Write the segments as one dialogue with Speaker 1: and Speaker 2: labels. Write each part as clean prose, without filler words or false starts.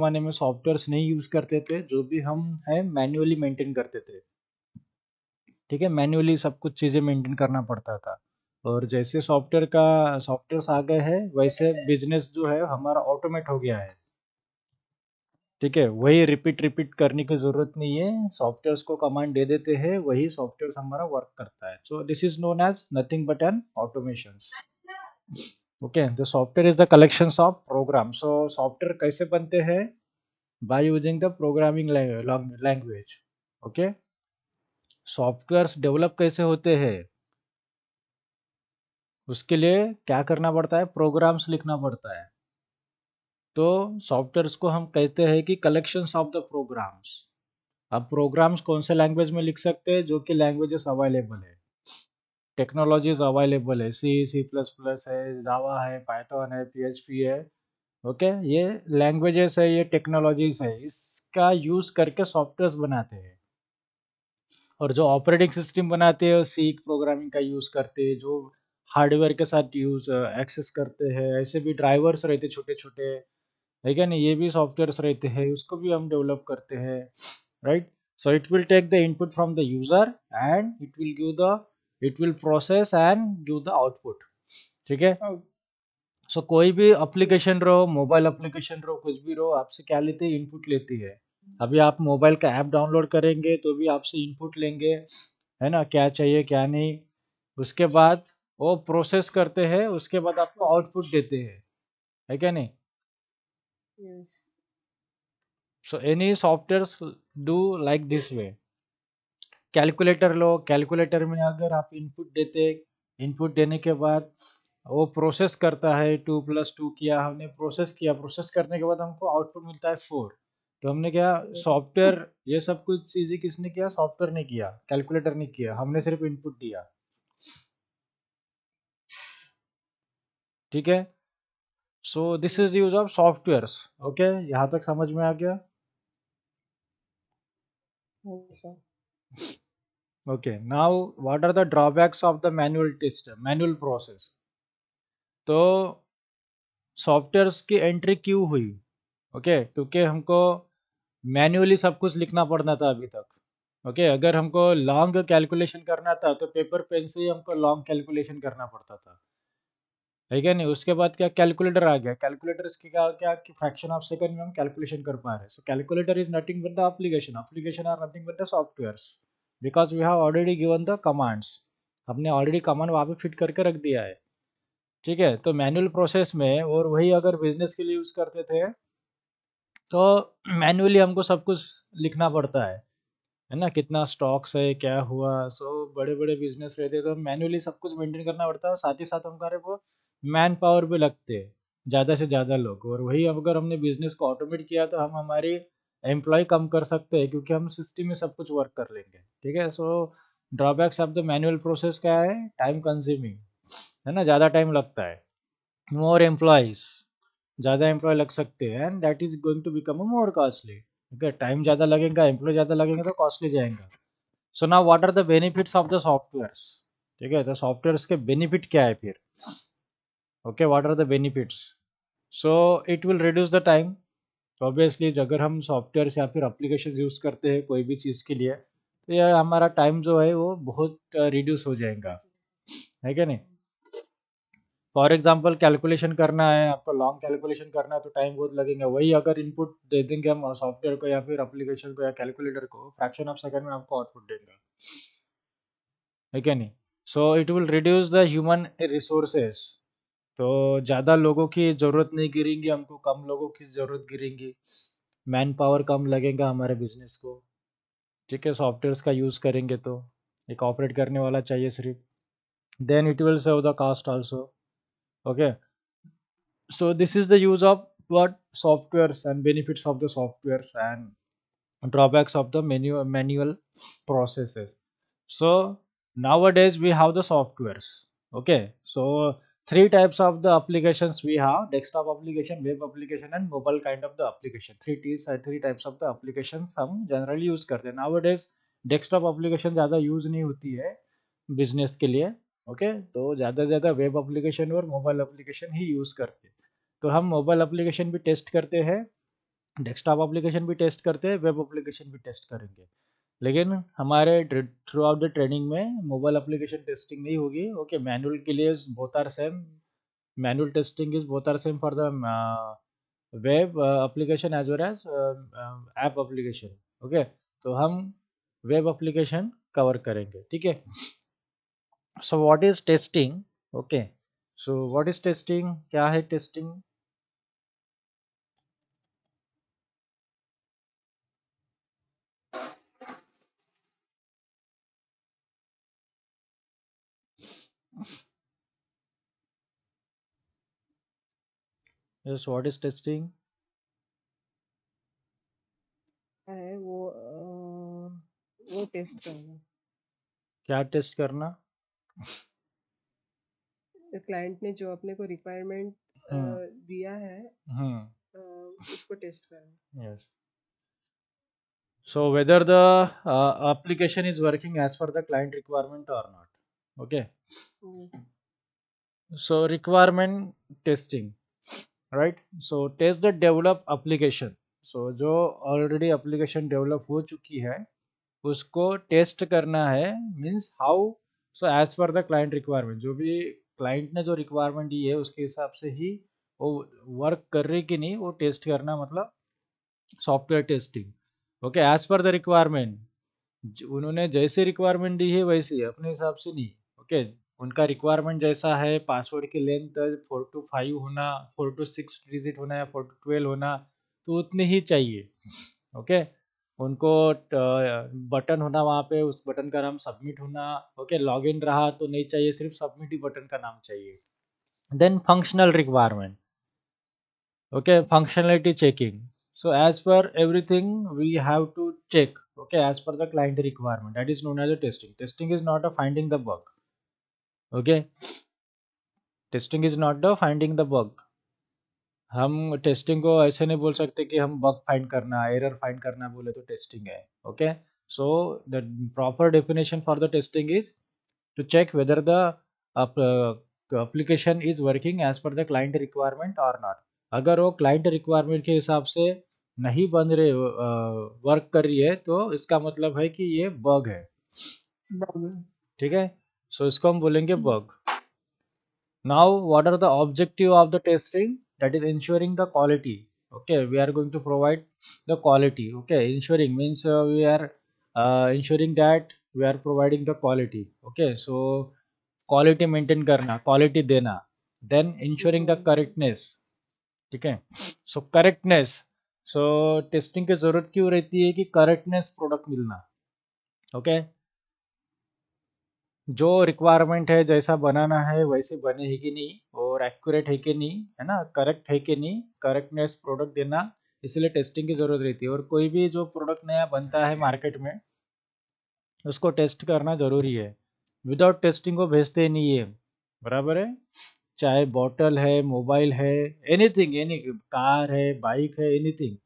Speaker 1: ज़माने में सॉफ्टवेयर्स नहीं यूज़ करते थे, जो भी हम हैं मैन्युअली मेंटेन करते थे। ठीक है, मैन्युअली सब कुछ चीज़ें मेंटेन करना पड़ता था। और जैसे सॉफ्टवेयर्स आ गए हैं, वैसे बिजनेस जो है हमारा ऑटोमेट हो गया है। ठीक है, वही रिपीट रिपीट करने की ज़रूरत नहीं है, सॉफ्टवेयर्स को कमांड दे देते हैं, वही सॉफ्टवेयर हमारा वर्क करता है। So this is known as nothing but an automations. Okay, the software is the collections of program. So software कैसे बनते हैं? By using the programming language. Okay, softwares develop कैसे होते हैं? उसके लिए क्या करना पड़ता है? प्रोग्राम्स लिखना पड़ता है। तो सॉफ्टवेयर्स को हम कहते हैं कि कलेक्शंस ऑफ द प्रोग्राम्स। अब प्रोग्राम्स कौन से लैंग्वेज में लिख सकते हैं? जो कि लैंग्वेजेस अवेलेबल है, टेक्नोलॉजीज अवेलेबल है, सी सी प्लस प्लस है, जावा है, पाइथन है, पीएचपी है। ओके, ये लैंग्वेजेस है, ये टेक्नोलॉजीज है, इसका यूज करके सॉफ्टवेयर बनाते हैं। और जो ऑपरेटिंग सिस्टम बनाते हैं सी प्रोग्रामिंग का यूज करते हैं, जो हार्डवेयर के साथ यूज एक्सेस करते हैं, ऐसे भी ड्राइवर्स रहते छोटे छोटे, है क्या नहीं, ये भी सॉफ्टवेयर्स रहते हैं, उसको भी हम डेवलप करते हैं, right. So it will take the input from the user and it will process and give the output. ठीक है। सो कोई भी एप्लीकेशन रहो, मोबाइल एप्लीकेशन रहो, कुछ भी रहो, आपसे क्या लेती है? इनपुट लेती है। अभी आप मोबाइल का ऐप डाउनलोड करेंगे तो भी आपसे इनपुट लेंगे, है ना, क्या चाहिए क्या नहीं। उसके बाद वो प्रोसेस करते हैं, उसके बाद आपको आउटपुट देते हैं, है क्या नहीं।
Speaker 2: Yes.
Speaker 1: So any software do like this way. Calculator low, calculator में अगर आप इनपुट देने के बाद वो प्रोसेस करता है, 2+2 किया हमने, प्रोसेस किया, प्रोसेस करने के बाद हमको आउटपुट मिलता है 4। तो हमने क्या, सॉफ्टवेयर, ये सब कुछ चीज़ें किसने किया? सॉफ्टवेयर ने किया, कैलकुलेटर ने किया, हमने सिर्फ इनपुट दिया। ठीक है। So this is use of softwares. Okay, यहाँ तक समझ में आ गया?
Speaker 2: Yes, sir.
Speaker 1: Okay, now what are the drawbacks of the manual process? तो सॉफ्टवेयर्स की एंट्री क्यों हुई? ओके, क्योंकि हमको मैन्युअली सब कुछ लिखना पड़ना था अभी तक। ओके, अगर हमको लॉन्ग कैलकुलेशन करना था तो पेपर पेन से ही हमको लॉन्ग कैलकुलेशन करना पड़ता था, है क्या नहीं। उसके बाद क्या, कैलकुलेटर आ गया। कैलकुलेटर इसके क्या क्या कि फ्रैक्शन ऑफ सेकंड में हम कैलकुलेशन कर पा रहे हैं। So calculator is nothing but the application are nothing but the softwares, because we have already given the commands. हमने ऑलरेडी कमांड वहाँ पे फिट करके रख दिया है। ठीक है, तो मैनुअल प्रोसेस में, और वही अगर बिजनेस के लिए यूज़ करते थे तो मैन्युअली हमको सब कुछ लिखना पड़ता है ना, कितना स्टॉक्स है, क्या हुआ। सो बड़े बड़े बिजनेस रहते हैं तो मैन्युअली सब कुछ मेंटेन करना पड़ता है, और साथ ही साथ हमारे वो मैन पावर भी लगते हैं, ज़्यादा से ज़्यादा लोग। और वही अगर हमने बिजनेस को ऑटोमेट किया तो हम हमारी एम्प्लॉय कम कर सकते हैं, क्योंकि हम सिस्टम में सब कुछ वर्क कर लेंगे। ठीक है। So drawbacks of the manual process क्या है? टाइम कंज्यूमिंग, है ना, ज़्यादा टाइम लगता है। मोर एम्प्लॉयज़, ज़्यादा एम्प्लॉय लग सकते हैं, and that is going to become more costly. ठीक है, टाइम ज़्यादा लगेगा, एम्प्लॉय ज़्यादा लगेंगे तो कॉस्टली जाएगा। So now what are the benefits of the softwares? ठीक है, तो सॉफ्टवेयर्स के बेनिफिट क्या है फिर? Okay, what are the benefits? So it will reduce the time. Obviously अगर हम सॉफ्टवेयर या फिर एप्लीकेशन यूज़ करते हैं कोई भी चीज़ के लिए, तो यह हमारा टाइम जो है वो बहुत रिड्यूस हो जाएगा, है क्या नहीं। फॉर एग्जांपल कैलकुलेशन करना है आपको, लॉन्ग कैलकुलेशन करना है तो टाइम बहुत लगेगा। वही अगर इनपुट दे देंगे हम सॉफ्टवेयर को या फिर एप्लीकेशन को या कैलकुलेटर को, फ्रैक्शन ऑफ सेकंड में आपको आउटपुट देगा, है क्या नहीं। सो it will reduce the human resources. तो ज़्यादा लोगों की ज़रूरत नहीं गिरेंगी, हमको कम लोगों की ज़रूरत गिरेंगी, मैन पावर कम लगेगा हमारे बिजनेस को। ठीक है, सॉफ्टवेयर्स का यूज़ करेंगे तो एक ऑपरेट करने वाला चाहिए सिर्फ। Then it will save the cost also. Okay, so this is the use of what softwares and benefits of the softwares and drawbacks of the manual processes. So nowadays we have the softwares. Okay, so three types of the applications we have: desktop application, web application and mobile kind of the application. Three types of the applications हम generally use करते हैं nowadays। desktop application ज़्यादा use नहीं होती है business के लिए। Okay, तो ज़्यादा से ज़्यादा वेब एप्लीकेशन और मोबाइल एप्लीकेशन ही यूज़ करते हैं। तो हम मोबाइल एप्लीकेशन भी टेस्ट करते हैं, डेस्कटॉप एप्लीकेशन भी टेस्ट करते हैं, वेब एप्लीकेशन भी टेस्ट करेंगे, लेकिन हमारे थ्रू आउट द ट्रेनिंग में मोबाइल एप्लीकेशन टेस्टिंग नहीं होगी। ओके, मैनुअल के लिए both are same, manual testing is both are same for the web application as well as app application. Okay, तो हम वेब एप्लीकेशन कवर करेंगे, ठीक है। So what is testing? Okay, so what is testing, क्या है testing? Yes, what is testing?
Speaker 2: है वो test करना।
Speaker 1: क्या टेस्ट करना?
Speaker 2: क्लाइंट ने जो अपने को रिक्वायरमेंट
Speaker 1: हम्म
Speaker 2: दिया है
Speaker 1: हम्म
Speaker 2: उसको टेस्ट करना।
Speaker 1: Yes, so whether the application is working as per the client requirement or not. Okay,
Speaker 2: hmm,
Speaker 1: so requirement testing, right? So test the develop application. So जो already application develop हो चुकी है उसको test करना है, means how, so as per the client requirement, जो भी client ने जो रिक्वायरमेंट दी है उसके हिसाब से ही वो वर्क कर रही कि नहीं, वो टेस्ट करना, मतलब software testing. Okay, as per the requirement, उन्होंने जैसे रिक्वायरमेंट दी है वैसे ही, अपने हिसाब से नहीं। ओके, उनका रिक्वायरमेंट जैसा है, पासवर्ड की लेंथ 4 to 5 होना, 4 to 6 डिजिट होना या 4 to 12 होना, तो उतनी ही चाहिए। ओके, उनको बटन होना वहाँ पे, उस बटन का नाम सबमिट होना। ओके, लॉगिन रहा तो नहीं चाहिए, सिर्फ सबमिट ही बटन का नाम चाहिए। Then functional requirement, okay, functionality checking, so as per everything we have to check, okay, as per the client requirement, that is known as a testing. Testing is not a finding the bug. Okay, testing is not the finding the bug. हम testing को ऐसे नहीं बोल सकते कि हम bug find करना, error find करना बोले तो टेस्टिंग है। Okay, so the proper definition for the testing is to check whether the application is working as per the client requirement or not. अगर वो क्लाइंट रिक्वायरमेंट के हिसाब से नहीं बन रहे, वर्क कर रही है, तो इसका मतलब है कि ये बग है,
Speaker 2: बग।
Speaker 1: ठीक है। सो इसको हम बोलेंगे bug. Now what are the objective of the testing? That is ensuring the quality. Okay, we are going to provide the quality. Okay, ensuring means we are ensuring that we are providing the quality. Okay, so quality maintain करना, quality देना, then ensuring the correctness, ठीक है। सो correctness, सो testing की जरूरत क्यों रहती है कि करेक्टनेस प्रोडक्ट मिलना। ओके, जो रिक्वायरमेंट है जैसा बनाना है वैसे बने है कि नहीं, और एक्यूरेट है कि नहीं, है ना, करेक्ट है कि नहीं, करेक्टनेस प्रोडक्ट देना, इसलिए टेस्टिंग की जरूरत रहती है। और कोई भी जो प्रोडक्ट नया बनता है मार्केट में उसको टेस्ट करना ज़रूरी है, विदाउट टेस्टिंग को भेजते ही नहीं है, बराबर है। चाहे बॉटल है, मोबाइल है, एनीथिंग, एनी कार है, बाइक है, anything,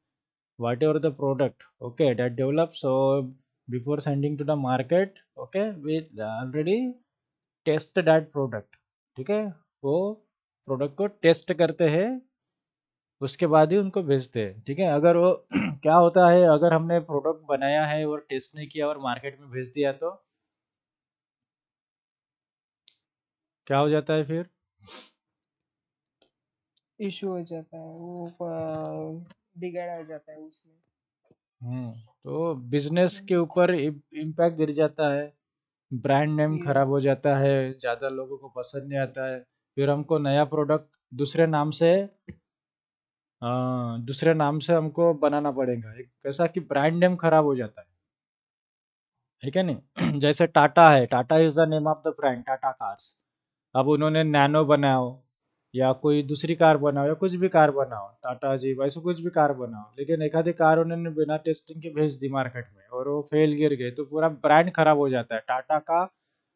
Speaker 1: whatever the product, okay, that develop, so before sending to the market, okay, we already test that product, ठीक है। वो प्रोडक्ट को टेस्ट करते हैं, उसके बाद ही उनको भेजते हैं, ठीक है। अगर वो क्या होता है, अगर हमने प्रोडक्ट बनाया है और टेस्ट नहीं किया और मार्केट में भेज दिया तो क्या हो जाता है फिर?
Speaker 2: इशू हो जाता है, वो बिगड़ आ जाता है उसमें।
Speaker 1: तो बिजनेस के ऊपर इम्पैक्ट गिर जाता है, ब्रांड नेम खराब
Speaker 2: यस।
Speaker 1: हो जाता है, ज़्यादा लोगों को पसंद नहीं आता है, फिर हमको नया प्रोडक्ट दूसरे नाम से हमको बनाना पड़ेगा, एक कैसा कि ब्रांड नेम खराब हो जाता है, ठीक है नहीं। जैसे टाटा है, Tata is the name of the brand, Tata cars. अब उन्होंने नैनो बनाओ या कोई दूसरी कार बनाओ या कुछ भी कार बनाओ, टाटा जी वैसे कुछ भी कार बनाओ, लेकिन एक आधी कार उन्होंने बिना टेस्टिंग के भेज दी मार्केट में और वो फेल गिर गए, तो पूरा ब्रांड खराब हो जाता है, टाटा का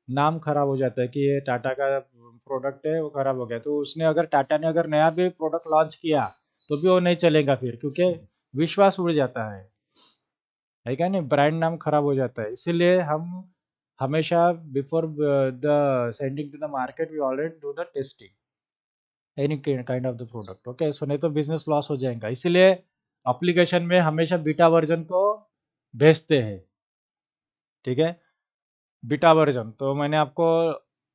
Speaker 1: नाम खराब हो जाता है कि ये टाटा का प्रोडक्ट है, वो खराब हो गया। तो उसने अगर टाटा ने अगर नया भी प्रोडक्ट लॉन्च किया तो भी वो नहीं चलेगा फिर, क्योंकि विश्वास उड़ जाता है क्या नहीं, ब्रांड नाम खराब हो जाता है। इसीलिए हम हमेशा before the sending to the market we already do the testing any kind of the product. Okay, so नहीं तो बिजनेस लॉस हो जाएगा। इसीलिए एप्लीकेशन में हमेशा बीटा वर्जन को भेजते हैं, ठीक है। बीटा वर्जन तो मैंने आपको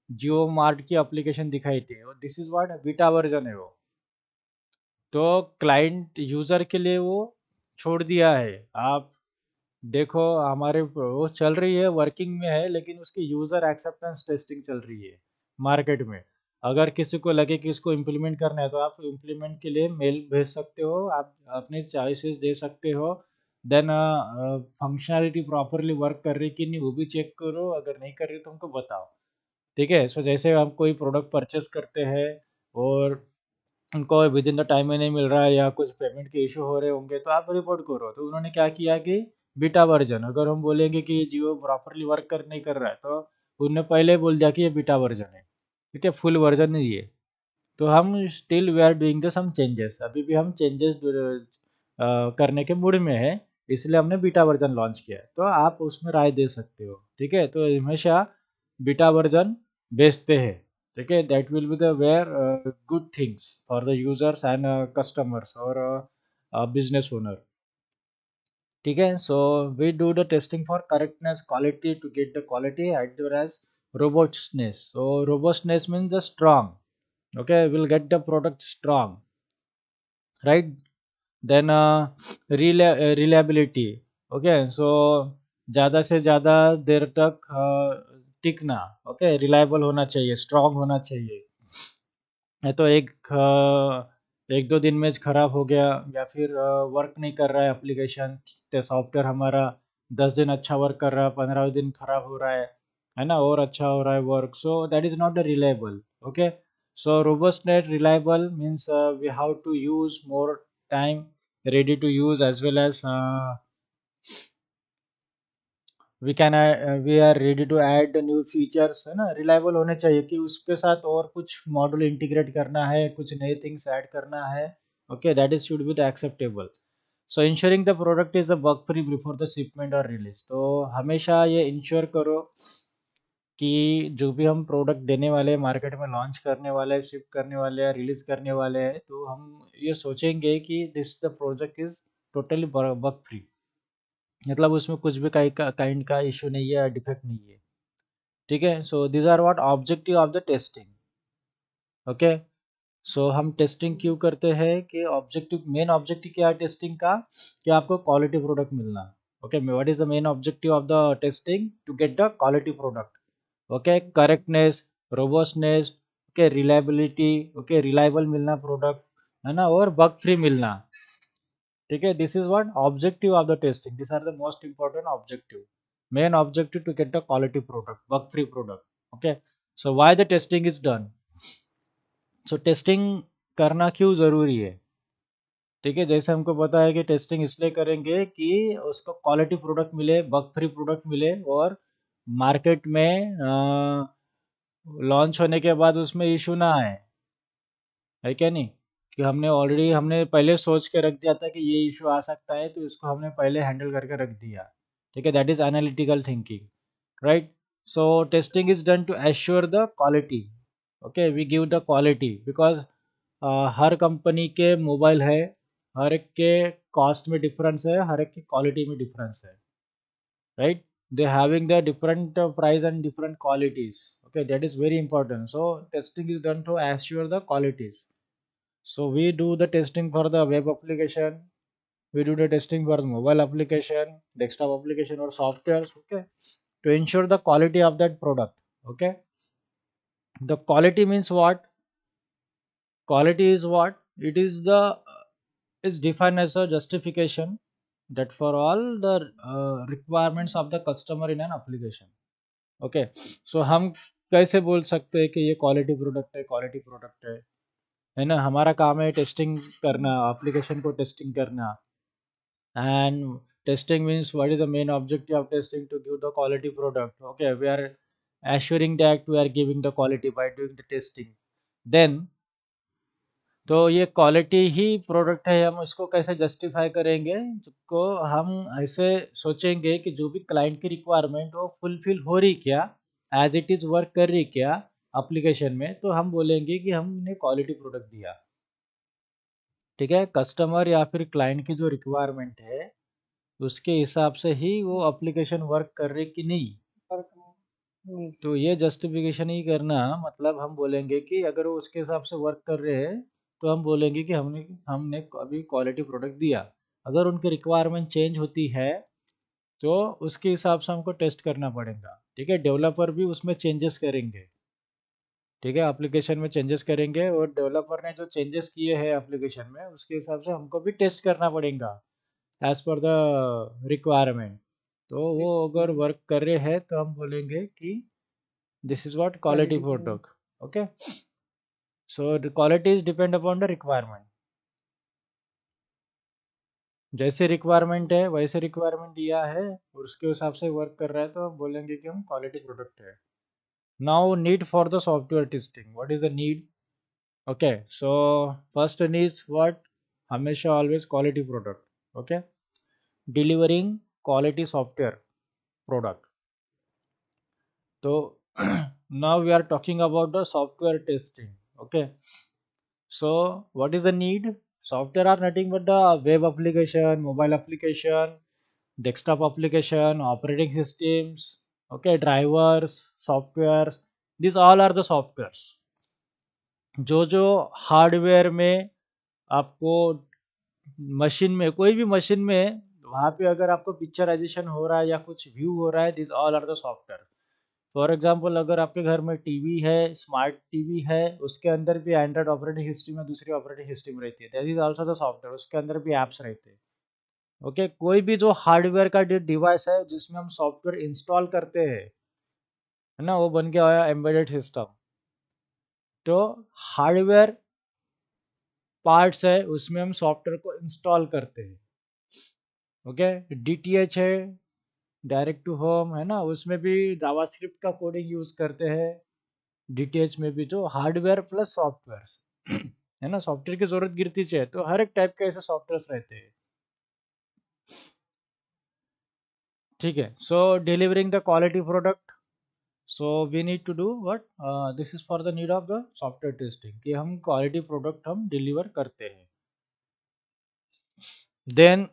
Speaker 1: जियो मार्ट की एप्लीकेशन दिखाई थी, this is what beta version है वो। तो क्लाइंट यूज़र के लिए वो छोड़ दिया है। आप देखो हमारे वो चल रही है, वर्किंग में है, लेकिन उसकी यूज़र एक्सेप्टेंस टेस्टिंग चल रही है मार्केट में। अगर किसी को लगे कि इसको इम्प्लीमेंट करना है तो आप इम्प्लीमेंट के लिए मेल भेज सकते हो, आप अपने चॉइसेस दे सकते हो। देन फंक्शनैलिटी प्रॉपरली वर्क कर रही कि नहीं वो भी चेक करो, अगर नहीं कर रही तो हमको बताओ, ठीक है। सो जैसे हम कोई प्रोडक्ट परचेस करते हैं और उनको विद इन द टाइम में नहीं मिल रहा है या कुछ पेमेंट के इशू हो रहे होंगे तो आप रिपोर्ट करो। तो उन्होंने क्या किया कि बीटा वर्जन, अगर हम बोलेंगे कि ये जियो प्रॉपरली वर्क कर नहीं कर रहा है तो उन्होंने पहले बोल दिया कि ये बीटा वर्जन है, ठीक है, फुल वर्जन नहीं है। तो हम still we are doing the some changes, अभी भी हम चेंजेस करने के मूड में है, इसलिए हमने बीटा वर्जन लॉन्च किया है। तो आप उसमें राय दे सकते हो, ठीक है। तो हमेशा बीटा वर्जन बेचते हैं, ठीक है। That will be the where good things for the users and customers और बिजनेस ओनर, ठीक है। So we do the testing for correctness quality to get the quality at well as robustness. So robustness means the strong. Okay, we'll get the product strong, right? Then reliability. Okay, so ज़्यादा से ज़्यादा देर तक टिकना, okay, reliable होना चाहिए, strong होना चाहिए। नहीं तो एक दो दिन में ख़राब हो गया या फिर वर्क नहीं कर रहा है एप्लीकेशन, तो सॉफ्टवेयर हमारा 10 दिन अच्छा वर्क कर रहा है, 15 दिन ख़राब हो रहा है ना, और अच्छा हो रहा है work, so that is not the reliable. Okay, so robustness reliable means we have to use more time, ready to use as well as we are ready to add the new features, है ना। Reliable होने चाहिए कि उसके साथ और कुछ module integrate करना है, कुछ नए थिंग्स ऐड करना है, okay, that is should be the acceptable. So ensuring the product is a bug free before the shipment और रिलीज। तो हमेशा ये इंश्योर करो कि जो भी हम प्रोडक्ट देने वाले हैं, मार्केट में लॉन्च करने वाले हैं, शिप करने वाले हैं, रिलीज करने वाले हैं, तो हम ये सोचेंगे कि this the project is totally bug free, मतलब उसमें कुछ भी काइंड का इशू नहीं है या डिफेक्ट नहीं है, ठीक है। So this are what objective of the testing, okay. So हम टेस्टिंग क्यों करते हैं कि ऑब्जेक्टिव, मेन ऑब्जेक्टिव क्या है टेस्टिंग का, कि आपको क्वालिटी प्रोडक्ट मिलना, okay. What is the main objective of the testing, to get the quality product, okay. Correctness, robustness, okay, reliability, okay, reliable मिलना प्रोडक्ट, है ना, और बग फ्री मिलना, ठीक है। This is what objective of the testing, this are the most important objective, main objective to get the quality product, bug free product, okay. So why the testing is done, so testing करना क्यों ज़रूरी है, ठीक है। जैसे हमको पता है कि टेस्टिंग इसलिए करेंगे कि उसको क्वालिटी प्रोडक्ट मिले, बग फ्री प्रोडक्ट मिले, और मार्केट में लॉन्च होने के बाद उसमें इशू ना आए, है क्या नहीं, कि हमने पहले सोच के रख दिया था कि ये इशू आ सकता है, तो इसको हमने पहले हैंडल करके रख दिया, ठीक है। That is analytical thinking, right. So testing is done to assure the quality, okay, we give the quality because हर कंपनी के मोबाइल है, हर एक के कॉस्ट में डिफरेंस है, हर एक की क्वालिटी में डिफरेंस है, right, they having the different price and different qualities, okay, that is very important. So testing is done to assure the qualities. So we do the testing for the web application, we do the testing for the mobile application, desktop application or softwares, okay, to ensure the quality of that product, okay. The quality means what, quality is what, it is the is defined as a justification that for all the requirements of the customer in an application, okay. So हम कैसे बोल सकते हैं कि ये quality product है, quality product है ना। हमारा काम है टेस्टिंग करना, एप्लीकेशन को टेस्टिंग करना, and testing means what is the main objective of testing, to give the quality product, okay. We are assuring that we are giving the quality by doing the testing. Then तो ये quality ही product है, हम इसको कैसे justify करेंगे, जिसको हम ऐसे सोचेंगे कि जो भी क्लाइंट की रिक्वायरमेंट वो फुलफिल हो रही क्या, एज इट इज़ वर्क कर रही क्या एप्लीकेशन में, तो हम बोलेंगे कि हमने क्वालिटी प्रोडक्ट दिया, ठीक है, कस्टमर या फिर क्लाइंट की जो रिक्वायरमेंट है उसके हिसाब से ही वो एप्लीकेशन वर्क कर रही कि नहीं।
Speaker 2: वर्क यस
Speaker 1: तो ये जस्टिफिकेशन ही करना, मतलब हम बोलेंगे कि अगर वो उसके हिसाब से वर्क कर रहे हैं तो हम बोलेंगे कि हमने हमने अभी क्वालिटी प्रोडक्ट दिया। अगर उनकी रिक्वायरमेंट चेंज होती है तो उसके हिसाब से हमको टेस्ट करना पड़ेगा। ठीक है, डेवलपर भी उसमें चेंजेस करेंगे। ठीक है, एप्लीकेशन में चेंजेस करेंगे और डेवलपर ने जो चेंजेस किए हैं एप्लीकेशन में उसके हिसाब से हमको भी टेस्ट करना पड़ेगा एज पर द रिक्वायरमेंट। तो वो अगर वर्क कर रहे हैं तो हम बोलेंगे कि this is what quality
Speaker 2: quality
Speaker 1: product. Okay, so the quality is depend upon the requirement. जैसे रिक्वायरमेंट है वैसे रिक्वायरमेंट दिया है और उसके हिसाब से वर्क कर रहा है तो हम बोलेंगे कि हम क्वालिटी प्रोडक्ट है। Now need for the software testing, what is the need? Okay, so first need is what? हमेशा always quality product. Okay, delivering quality software product. तो now we are talking about the software testing. Okay, so what is the need? Software are nothing but the web application, mobile application, desktop application, operating systems, okay, drivers, softwares. These all are the softwares जो जो hardware में आपको machine में, कोई भी machine में वहाँ पे अगर आपको पिक्चराइजेशन हो रहा है या कुछ व्यू हो रहा है, this all are the software. For example अगर आपके घर में टीवी है, स्मार्ट टीवी है, उसके अंदर भी एंड्रॉइड ऑपरेटिंग सिस्टम में दूसरी ऑपरेटिंग सिस्टम रहती है, that is also the software, उसके अंदर भी ऐप्स रहते हैं। ओके, कोई भी जो हार्डवेयर का डिवाइस है जिसमें हम सॉफ्टवेयर इंस्टॉल करते हैं, है ना, वो बन गया एम्बेडेड सिस्टम। तो हार्डवेयर पार्ट्स है उसमें हम सॉफ्टवेयर को इंस्टॉल करते हैं। ओके, डीटीएच है, डायरेक्ट टू होम, है ना, उसमें भी जावास्क्रिप्ट का कोडिंग यूज करते हैं। डीटीएच में भी जो हार्डवेयर प्लस सॉफ्टवेयर है ना, सॉफ्टवेयर की जरूरत गिरती है तो हर एक टाइप के ऐसे सॉफ्टवेयर रहते हैं। ठीक है, so delivering the quality product, so we need to do what? This is for the need of the software testing कि हम क्वालिटी प्रोडक्ट हम डिलीवर करते हैं। देन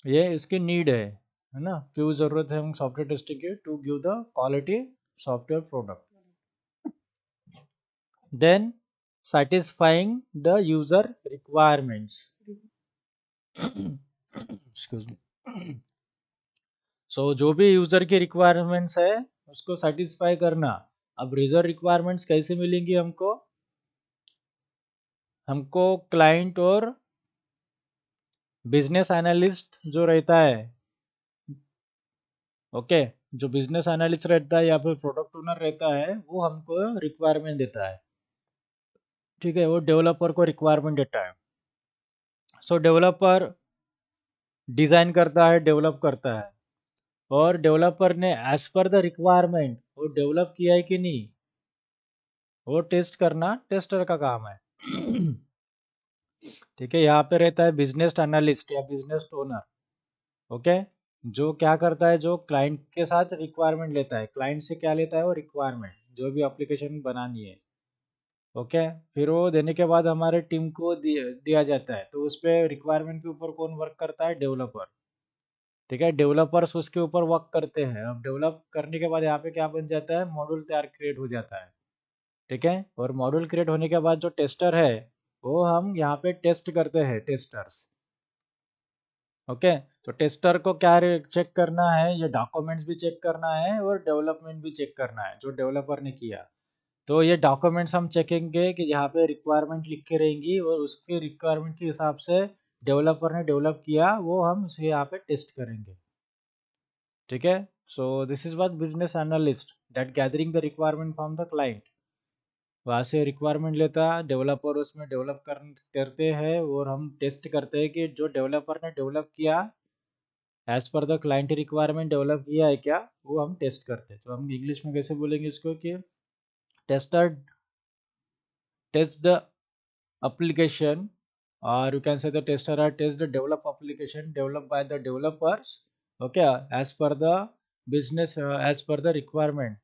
Speaker 1: ये इसकी नीड है ना, क्यों जरूरत है हम सॉफ्टवेयर टेस्टिंग की? To give the quality software product. Then satisfying the user requirements. Excuse me. So जो भी यूजर की रिक्वायरमेंट्स है उसको सेटिस्फाई करना। अब यूजर रिक्वायरमेंट्स कैसे मिलेंगी हमको? हमको क्लाइंट और बिजनेस एनालिस्ट जो रहता है, ओके, जो बिजनेस एनालिस्ट रहता है या फिर प्रोडक्ट ओनर रहता है वो हमको रिक्वायरमेंट देता है। ठीक है, वो डेवलपर को रिक्वायरमेंट देता है। सो डेवलपर डिज़ाइन करता है, डेवलप करता है, और डेवलपर ने एज पर द रिक्वायरमेंट वो डेवलप किया है कि नहीं, वो टेस्ट करना टेस्टर का काम है। ठीक है, यहाँ पे रहता है बिजनेस एनालिस्ट या बिजनेस ओनर। ओके, जो क्या करता है, जो क्लाइंट के साथ रिक्वायरमेंट लेता है, क्लाइंट से क्या लेता है, वो रिक्वायरमेंट जो भी एप्लीकेशन बनानी है। ओके, फिर वो देने के बाद हमारे टीम को दिया जाता है, तो उस पर रिक्वायरमेंट के ऊपर कौन वर्क करता है? डेवलपर। ठीक है, डेवलपर्स उसके ऊपर वर्क करते हैं। अब डेवलप करने के बाद यहाँ पे क्या बन जाता है? मॉड्यूल तैयार क्रिएट हो जाता है। ठीक है, और मॉड्यूल क्रिएट होने के बाद जो टेस्टर है वो हम यहाँ पे टेस्ट करते हैं, टेस्टर्स। ओके, तो टेस्टर को क्या चेक करना है? ये डॉक्यूमेंट्स भी चेक करना है और डेवलपमेंट भी चेक करना है जो डेवलपर ने किया। तो ये डॉक्यूमेंट्स हम चेकेंगे कि यहाँ पे रिक्वायरमेंट लिख के रहेंगी और उसके रिक्वायरमेंट के हिसाब से डेवलपर ने डेवलप किया वो हम उसे यहाँ पे टेस्ट करेंगे। ठीक है, so this is what business analyst that gathering the requirement from the client. वहाँ से रिक्वायरमेंट लेता है, डेवलपर उसमें डेवलप करते हैं और हम टेस्ट करते हैं कि जो डेवलपर ने डेवलप किया as per the client requirement develop किया है क्या, वो हम टेस्ट करते हैं। तो हम इंग्लिश में कैसे बोलेंगे इसको कि tester test the application, or you can say the tester are test the develop application developed by the developers, okay, as per the business, as per the requirement,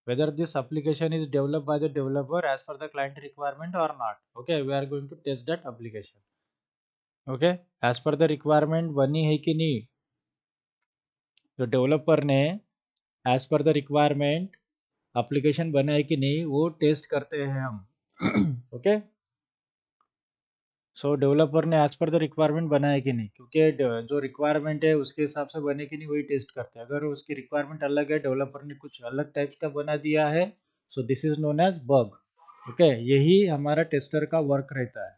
Speaker 1: whether this application is developed by the developer as per the client requirement or not. Okay, we are going to test that application. Okay, as per the requirement बनी है कि नहीं, तो developer ने as per the requirement application बना है कि नहीं वो टेस्ट करते हैं हम ओके, सो डेवलपर ने एज पर द रिक्वायरमेंट बनाया कि नहीं, क्योंकि जो रिक्वायरमेंट है उसके हिसाब से बने कि नहीं वही टेस्ट करते हैं। अगर उसकी रिक्वायरमेंट अलग है, डेवलपर ने कुछ अलग टाइप का बना दिया है, so this is known as bug. Okay, यही हमारा टेस्टर का वर्क रहता है,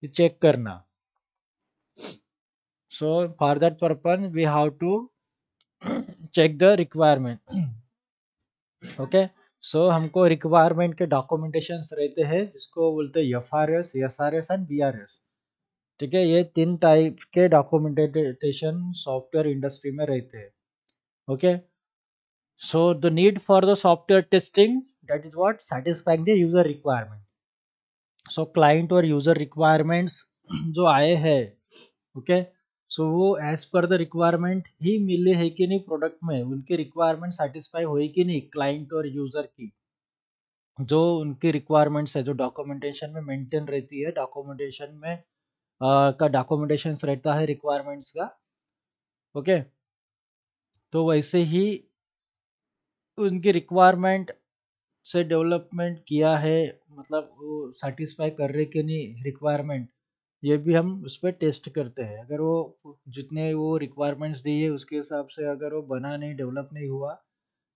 Speaker 1: ये चेक करना। So for that purpose we have to check the requirement. Okay, so हमको रिक्वायरमेंट के डॉक्यूमेंटेशंस रहते हैं जिसको बोलते हैं FRS, SRS एंड BRS। ठीक है, ये 3 टाइप के डॉक्यूमेंटेशन सॉफ्टवेयर इंडस्ट्री में रहते हैं। Okay, so the need for the software testing, that is what satisfying the user requirement. So client और यूजर रिक्वायरमेंट्स जो आए हैं, ओके, सो वो एज पर द रिक्वायरमेंट ही मिले है कि नहीं, प्रोडक्ट में उनकी रिक्वायरमेंट सेटिस्फाई हुई कि नहीं क्लाइंट और यूजर की, जो उनकी रिक्वायरमेंट्स है जो डॉक्यूमेंटेशन में मेंटेन रहती है, डॉक्यूमेंटेशन में का डॉक्यूमेंटेशंस रहता है रिक्वायरमेंट्स का। ओके, तो वैसे ही उनकी रिक्वायरमेंट से डेवलपमेंट किया है, मतलब वो सेटिस्फाई कर रहे कि नहीं रिक्वायरमेंट, ये भी हम उस पर टेस्ट करते हैं। अगर वो जितने वो रिक्वायरमेंट्स दी है उसके हिसाब से अगर वो बना नहीं, डेवलप नहीं हुआ,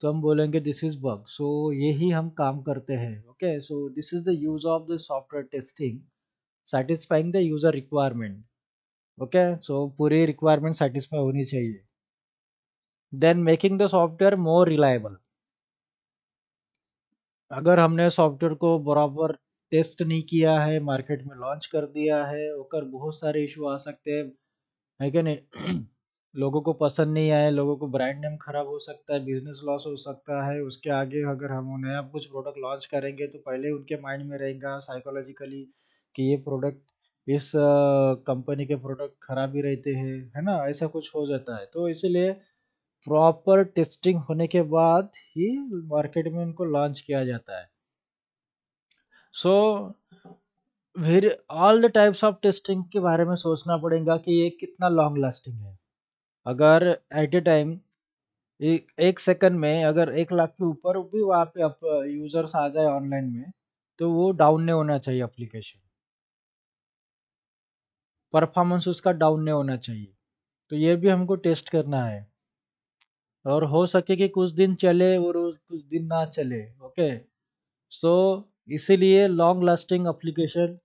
Speaker 1: तो हम बोलेंगे दिस इज बग। सो यही हम काम करते हैं। Okay, so this is the use of the software testing, satisfying the user requirement। Okay, so पूरी रिक्वायरमेंट सेटिस्फाई होनी चाहिए। Then making the software more reliable, अगर हमने सॉफ्टवेयर को बराबर टेस्ट नहीं किया है, मार्केट में लॉन्च कर दिया है, ओकर बहुत सारे इशू आ सकते हैं, है कि नहीं लोगों को पसंद नहीं आए, लोगों को ब्रांड नेम खराब हो सकता है, बिजनेस लॉस हो सकता है। उसके आगे अगर हम नया कुछ प्रोडक्ट लॉन्च करेंगे तो पहले उनके माइंड में रहेगा साइकोलॉजिकली कि ये प्रोडक्ट इस कंपनी के प्रोडक्ट खराब ही रहते हैं, है ना, ऐसा कुछ हो जाता है। तो इसीलिए प्रॉपर टेस्टिंग होने के बाद ही मार्केट में उनको लॉन्च किया जाता है। सो फिर all the types of testing के बारे में सोचना पड़ेगा कि ये कितना लॉन्ग लास्टिंग है। अगर एट ए टाइम एक सेकंड में अगर 1 लाख के ऊपर भी वहाँ पे आप यूजर्स आ जाए ऑनलाइन में, तो वो डाउन नहीं होना चाहिए एप्लीकेशन, परफॉर्मेंस उसका डाउन नहीं होना चाहिए। तो ये भी हमको टेस्ट करना है, और हो सके कि कुछ दिन चले और कुछ दिन ना चले। ओके, सो इसीलिए लॉन्ग लास्टिंग एप्लीकेशन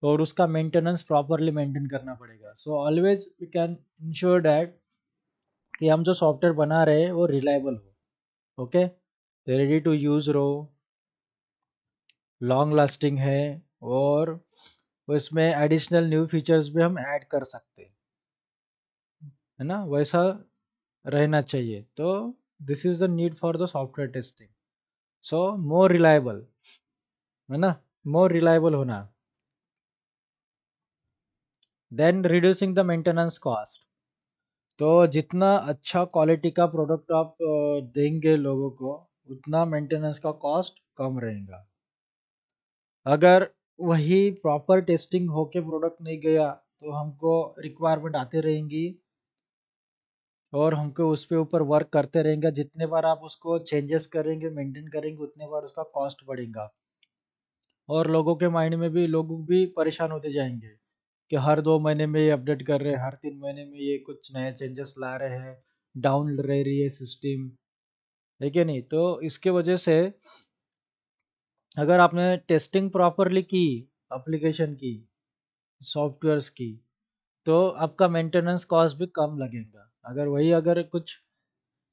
Speaker 1: और उसका मेंटेनेंस प्रॉपरली मेंटेन करना पड़ेगा। So always we can ensure that कि हम जो सॉफ्टवेयर बना रहे हैं वो रिलायबल हो। ओके, रेडी टू यूज रहो, लॉन्ग लास्टिंग है, और उसमें एडिशनल न्यू फीचर्स भी हम ऐड कर सकते हैं, है ना, वैसा रहना चाहिए। तो this is the need for the software testing. So more reliable, है ना, मोर रिलायबल होना। Then reducing the maintenance cost, तो जितना अच्छा क्वालिटी का प्रोडक्ट आप देंगे लोगों को, उतना मेंटेनेंस का कॉस्ट कम रहेगा। अगर वही प्रॉपर टेस्टिंग होके प्रोडक्ट नहीं गया, तो हमको रिक्वायरमेंट आते रहेंगी और हमको उस पे ऊपर वर्क करते रहेंगे। जितने बार आप उसको चेंजेस करेंगे, मेंटेन करेंगे, उतने बार उसका कॉस्ट बढ़ेगा, और लोगों के माइंड में भी लोग भी परेशान होते जाएंगे कि हर 2 महीने में ये अपडेट कर रहे हैं, हर 3 महीने में ये कुछ नए चेंजेस ला रहे हैं, डाउन रह रही है सिस्टम, है कि नहीं। तो इसके वजह से अगर आपने टेस्टिंग प्रॉपरली की एप्लीकेशन की, सॉफ्टवेयर्स की, तो आपका मेंटेनेंस कॉस्ट भी कम लगेगा। अगर वही अगर कुछ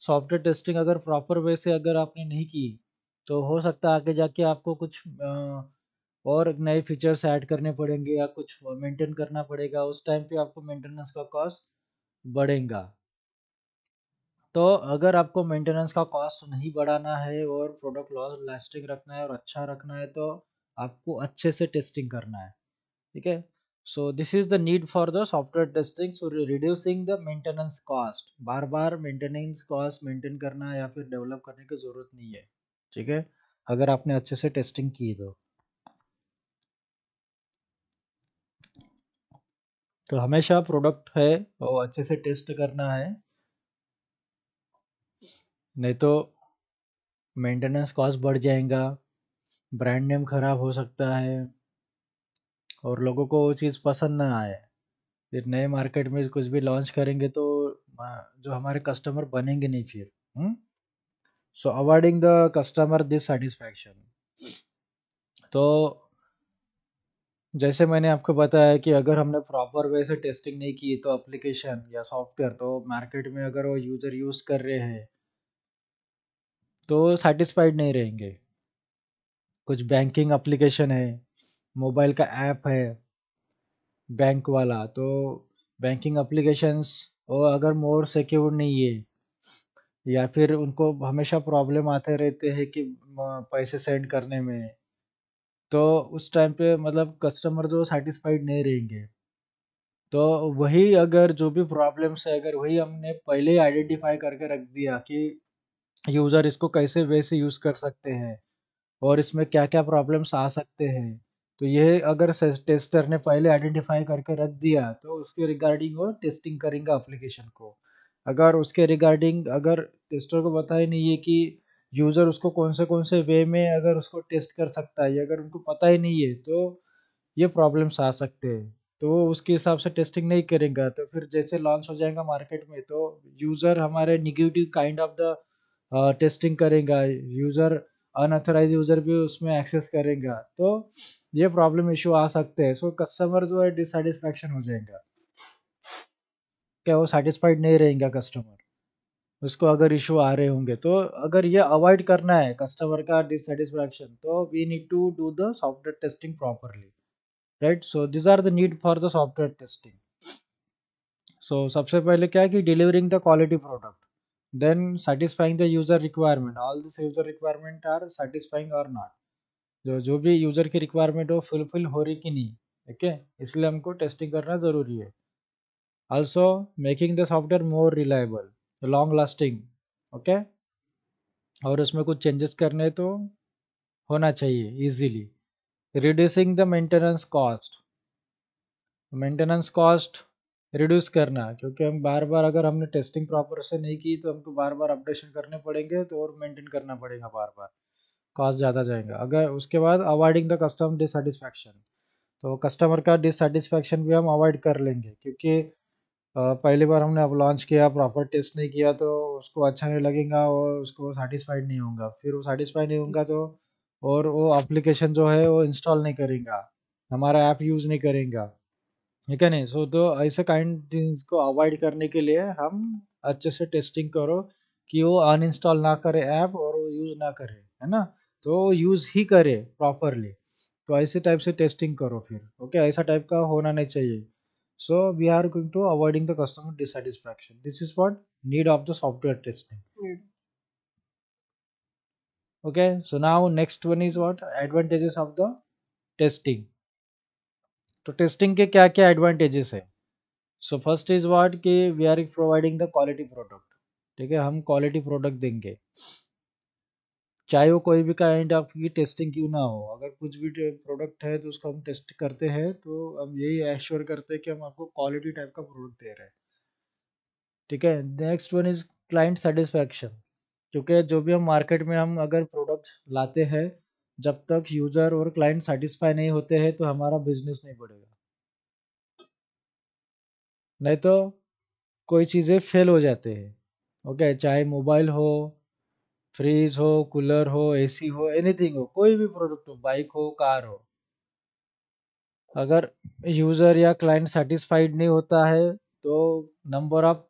Speaker 1: सॉफ्टवेयर टेस्टिंग अगर प्रॉपर वे से अगर आपने नहीं की, तो हो सकता है आगे जाके आपको कुछ और नए फीचर्स ऐड करने पड़ेंगे या कुछ मेंटेन करना पड़ेगा, उस टाइम पे आपको मेंटेनेंस का कॉस्ट बढ़ेगा। तो अगर आपको मेंटेनेंस का कॉस्ट नहीं बढ़ाना है और प्रोडक्ट लॉन्ग लास्टिंग रखना है और अच्छा रखना है, तो आपको अच्छे से टेस्टिंग करना है। ठीक है, so this is the need for the software testing, so reducing the maintenance cost. Bar bar maintenance cost maintain करना या फिर डेवलप करने की ज़रूरत नहीं है, ठीक है, अगर आपने अच्छे से टेस्टिंग की तो हमेशा प्रोडक्ट है वो अच्छे से टेस्ट करना है, नहीं तो मेंटेनेंस कॉस्ट बढ़ जाएगा, ब्रांड नेम खराब हो सकता है और लोगों को वो चीज़ पसंद ना आए। फिर नए मार्केट में कुछ भी लॉन्च करेंगे तो जो हमारे कस्टमर बनेंगे नहीं फिर। सो अवॉइडिंग द कस्टमर डिससेटिस्फैक्शन। तो जैसे मैंने आपको बताया कि अगर हमने प्रॉपर वे से टेस्टिंग नहीं की तो एप्लीकेशन या सॉफ्टवेयर, तो मार्केट में अगर वो यूज़र यूज़ कर रहे हैं तो सेटिस्फाइड नहीं रहेंगे। कुछ बैंकिंग एप्लीकेशन है, मोबाइल का ऐप है बैंक वाला, तो बैंकिंग एप्लीकेशंस वो अगर मोर सिक्योर नहीं है या फिर उनको हमेशा प्रॉब्लम आते रहते हैं कि पैसे सेंड करने में, तो उस टाइम पे मतलब कस्टमर जो सेटिस्फाइड नहीं रहेंगे। तो वही अगर जो भी प्रॉब्लम्स है अगर वही हमने पहले ही आइडेंटिफाई करके रख दिया कि यूज़र इसको कैसे वे से यूज़ कर सकते हैं और इसमें क्या-क्या प्रॉब्लम्स आ सकते हैं। तो ये अगर टेस्टर ने पहले आइडेंटिफ़ाई करके रख दिया, तो उसके रिगार्डिंग वो टेस्टिंग करेंगे एप्लीकेशन को। अगर उसके रिगार्डिंग अगर टेस्टर को पता ही नहीं है कि यूज़र उसको कौन से वे में अगर उसको टेस्ट कर सकता है, अगर उनको पता ही नहीं है, तो ये प्रॉब्लम्स आ सकते हैं। तो वो उसके हिसाब से टेस्टिंग नहीं करेगा, तो फिर जैसे लॉन्च हो जाएगा मार्केट में, तो यूज़र हमारे negative kind of the testing करेगा, यूज़र अनऑथराइज़ यूज़र भी उसमें एक्सेस करेगा, तो ये प्रॉब्लम इश्यू आ सकते हैं। सो कस्टमर जो है डिससैटिस्फैक्शन हो जाएगा, क्या वो सैटिस्फाइड नहीं रहेंगे कस्टमर, उसको अगर इश्यू आ रहे होंगे। तो अगर ये अवॉइड करना है कस्टमर का डिससैटिस्फैक्शन, तो we need to do the software testing properly, right. So this are the need for the software testing. So सबसे पहले क्या है कि delivering the quality product, then satisfying the user requirement, all this user requirement are satisfying or not, जो जो भी user की requirement हो फुलफिल हो रही कि नहीं, ठीक है, इसलिए हमको टेस्टिंग करना ज़रूरी है। Also making the software more reliable, long lasting, okay, और उसमें कुछ चेंजेस करने तो होना चाहिए easily. Reducing the maintenance cost, maintenance cost reduce करना, क्योंकि हम बार बार अगर हमने टेस्टिंग प्रॉपर से नहीं की तो हमको बार बार अपडेशन करने पड़ेंगे, तो और मेंटेन करना पड़ेगा बार बार, कॉस्ट ज़्यादा जाएगा। अगर उसके बाद अवॉइडिंग द कस्टमर डिससेटिस्फैक्शन, तो कस्टमर का डिससेटिस्फैक्शन भी हम अवॉइड कर लेंगे, क्योंकि पहली बार हमने अब लॉन्च किया, प्रॉपर टेस्ट नहीं किया, तो उसको अच्छा नहीं लगेगा और उसको सैटिस्फाइड नहीं होगा, फिर वो सैटिस्फाइड नहीं होगा
Speaker 2: इस
Speaker 1: तो और वो एप्लीकेशन जो है वो इंस्टॉल नहीं करेगा, हमारा ऐप यूज़ नहीं करेगा, ठीक है नहीं। सो तो ऐसे काइंड थिंग्स को अवॉइड करने के लिए हम अच्छे से टेस्टिंग करो कि वो अनइंस्टॉल ना करे ऐप और वो यूज़ ना करे, है ना, तो यूज़ ही करे प्रॉपरली। तो ऐसे टाइप से टेस्टिंग करो फिर, ओके, ऐसा टाइप का होना नहीं चाहिए। So we are going to avoiding the customer dissatisfaction, this is what need of the software testing.
Speaker 2: Need
Speaker 1: okay, so now next one is what advantages of the testing. तो testing के क्या क्या advantages है। So first is what कि we are providing the quality product, ठीक है, हम quality product देंगे, चाहे वो कोई भी काइंड ऑफ की टेस्टिंग क्यों ना हो। अगर कुछ भी प्रोडक्ट है तो उसको हम टेस्ट करते हैं, तो हम यही एश्योर करते हैं कि हम आपको क्वालिटी टाइप का प्रोडक्ट दे रहे हैं, ठीक है। Next one is client satisfaction, क्योंकि जो भी हम मार्केट में हम अगर प्रोडक्ट लाते हैं, जब तक यूज़र और क्लाइंट सेटिस्फाई नहीं होते हैं तो हमारा बिजनेस नहीं बढ़ेगा, नहीं तो कोई चीज़ें फेल हो जाते हैं, ओके, चाहे मोबाइल हो, फ्रिज हो, कूलर हो, एसी हो, एनीथिंग हो, कोई भी प्रोडक्ट हो, बाइक हो, कार हो, अगर यूज़र या क्लाइंट सेटिस्फाइड नहीं होता है तो नंबर ऑफ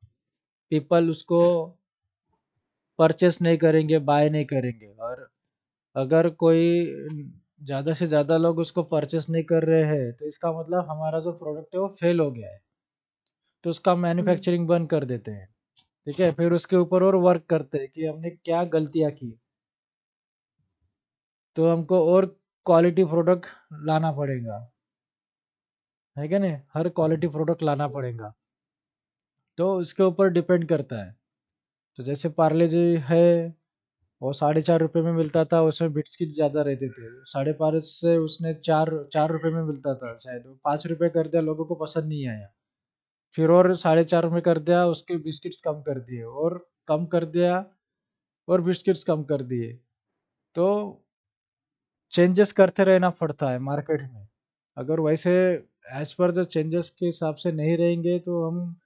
Speaker 1: पीपल उसको परचेस नहीं करेंगे, बाय नहीं करेंगे। और अगर कोई ज़्यादा से ज़्यादा लोग उसको परचेस नहीं कर रहे हैं तो इसका मतलब हमारा जो प्रोडक्ट है वो फेल हो गया है, तो उसका मैन्युफैक्चरिंग बंद कर देते हैं, ठीक है, फिर उसके ऊपर और वर्क करते हैं कि हमने क्या गलतियाँ की, तो हमको और क्वालिटी प्रोडक्ट लाना पड़ेगा, है क्या नहीं, हर क्वालिटी प्रोडक्ट लाना पड़ेगा। तो इसके ऊपर डिपेंड करता है। तो जैसे पार्ले जी है, वो 4.5 रुपये में मिलता था, उसमें बिस्किट ज़्यादा रहते थे, 5.5 से उसने 4 4 रुपये में मिलता था शायद, 5 रुपये कर दिया, लोगों को पसंद नहीं आया। फिर और 4.5 में कर दिया, उसके बिस्किट्स कम कर दिए, और कम कर दिया, और बिस्किट्स कम कर दिए। तो चेंजेस करते रहना पड़ता है मार्केट में। अगर वैसे एज पर द चेंजेस के हिसाब से नहीं रहेंगे तो हम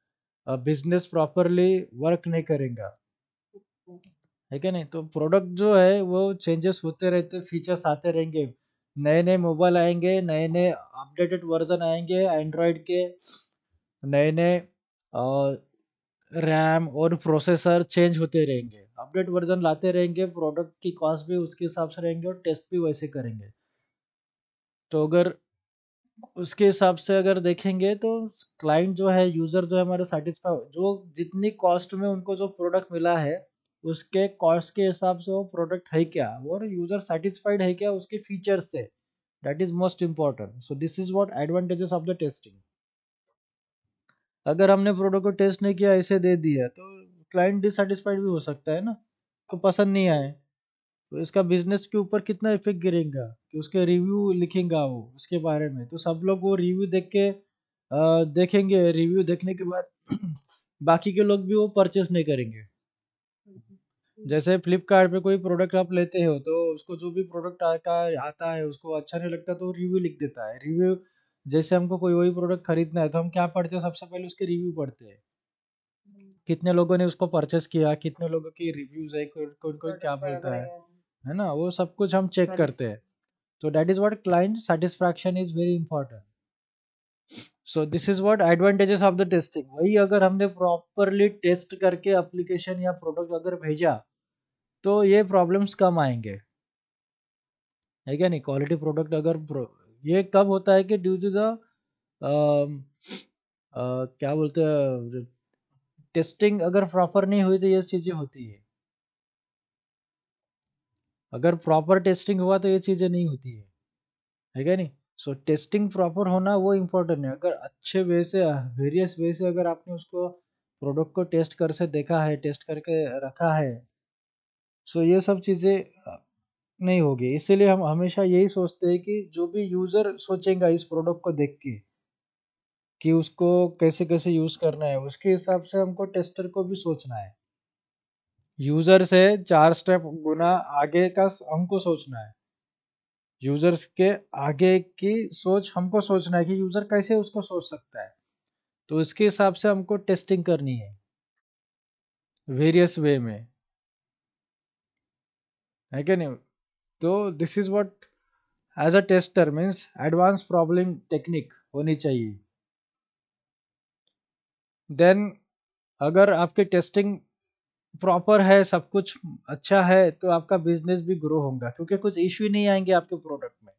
Speaker 1: बिजनेस प्रॉपरली वर्क नहीं करेंगे, है क्या नहीं। तो प्रोडक्ट जो है वो चेंजेस होते रहते, फीचर्स आते रहेंगे, नए नए मोबाइल आएंगे, नए नए अपडेटेड वर्जन आएंगे एंड्रॉयड के, नए नए रैम और प्रोसेसर चेंज होते रहेंगे, अपडेट वर्जन लाते रहेंगे, प्रोडक्ट की कॉस्ट भी उसके हिसाब से रहेंगे और टेस्ट भी वैसे करेंगे। तो अगर उसके हिसाब से अगर देखेंगे तो क्लाइंट जो है, यूज़र जो है हमारा सेटिस्फाई, जो जितनी कॉस्ट में उनको जो प्रोडक्ट मिला है, उसके कॉस्ट के हिसाब से वो प्रोडक्ट है क्या, और यूज़र सेटिस्फाइड है क्या उसके फीचर्स से। That is most important. So this is what advantages of the testing. अगर हमने प्रोडक्ट को टेस्ट नहीं किया, ऐसे दे दिया, तो क्लाइंट डिससेटिस्फाइड भी हो सकता है ना, तो पसंद नहीं आए, तो इसका बिजनेस के ऊपर कितना इफेक्ट गिरेगा, कि उसके रिव्यू लिखेगा वो उसके बारे में, तो सब लोग वो रिव्यू देख के देखेंगे, रिव्यू देखने के बाद बाकी के लोग भी वो परचेस नहीं करेंगे। जैसे फ्लिपकार्ट पे कोई प्रोडक्ट आप लेते हो, तो उसको जो भी प्रोडक्ट आता है उसको अच्छा नहीं लगता, तो रिव्यू लिख देता है। रिव्यू, जैसे हमको कोई वही प्रोडक्ट खरीदना है, तो हम क्या पढ़ते हैं, सबसे पहले उसके रिव्यू पढ़ते हैं, कितने लोगों ने उसको परचेस किया, कितने लोगों की रिव्यूज है, कौन कौन कौन क्या
Speaker 2: प्रोडक्ट
Speaker 1: बोलता
Speaker 2: बराबर है।
Speaker 1: है ना, वो सब कुछ हम चेक
Speaker 2: हाँ जी।
Speaker 1: करते हैं। तो that is what client satisfaction is very important. So this is what advantages of the testing. वही अगर हमने प्रॉपरली टेस्ट करके एप्लीकेशन या प्रोडक्ट अगर भेजा, तो ये प्रॉब्लम्स कम आएंगे, है क्या नहीं। क्वालिटी प्रोडक्ट अगर ये कब होता है कि ड्यू टू द क्या बोलते हैं, टेस्टिंग अगर प्रॉपर नहीं हुई तो ये चीज़ें होती है। अगर प्रॉपर टेस्टिंग हुआ तो ये चीज़ें नहीं होती है क्या नहीं। सो टेस्टिंग प्रॉपर होना वो इम्पोर्टेंट है। अगर अच्छे वे से, वेरियस वे से अगर आपने उसको प्रोडक्ट को टेस्ट कर से देखा है, टेस्ट करके रखा है, सो ये सब चीज़ें नहीं होगी। इसीलिए हम हमेशा यही सोचते हैं कि जो भी यूज़र सोचेगा इस प्रोडक्ट को देख के, कि उसको कैसे कैसे यूज़ करना है, उसके हिसाब से हमको टेस्टर को भी सोचना है। यूज़र से 4 स्टेप गुना आगे का हमको सोचना है। यूज़र्स के आगे की सोच हमको सोचना है कि यूज़र कैसे उसको सोच सकता है। तो इसके हिसाब से हमको टेस्टिंग करनी है, वेरियस वे में, है क्या नहीं। तो this is what as a tester means advance problem technique होनी चाहिए। देन अगर आपकी टेस्टिंग प्रॉपर है, सब कुछ अच्छा है, तो आपका बिजनेस भी ग्रो होगा, क्योंकि कुछ इश्यू नहीं आएंगे आपके प्रोडक्ट में।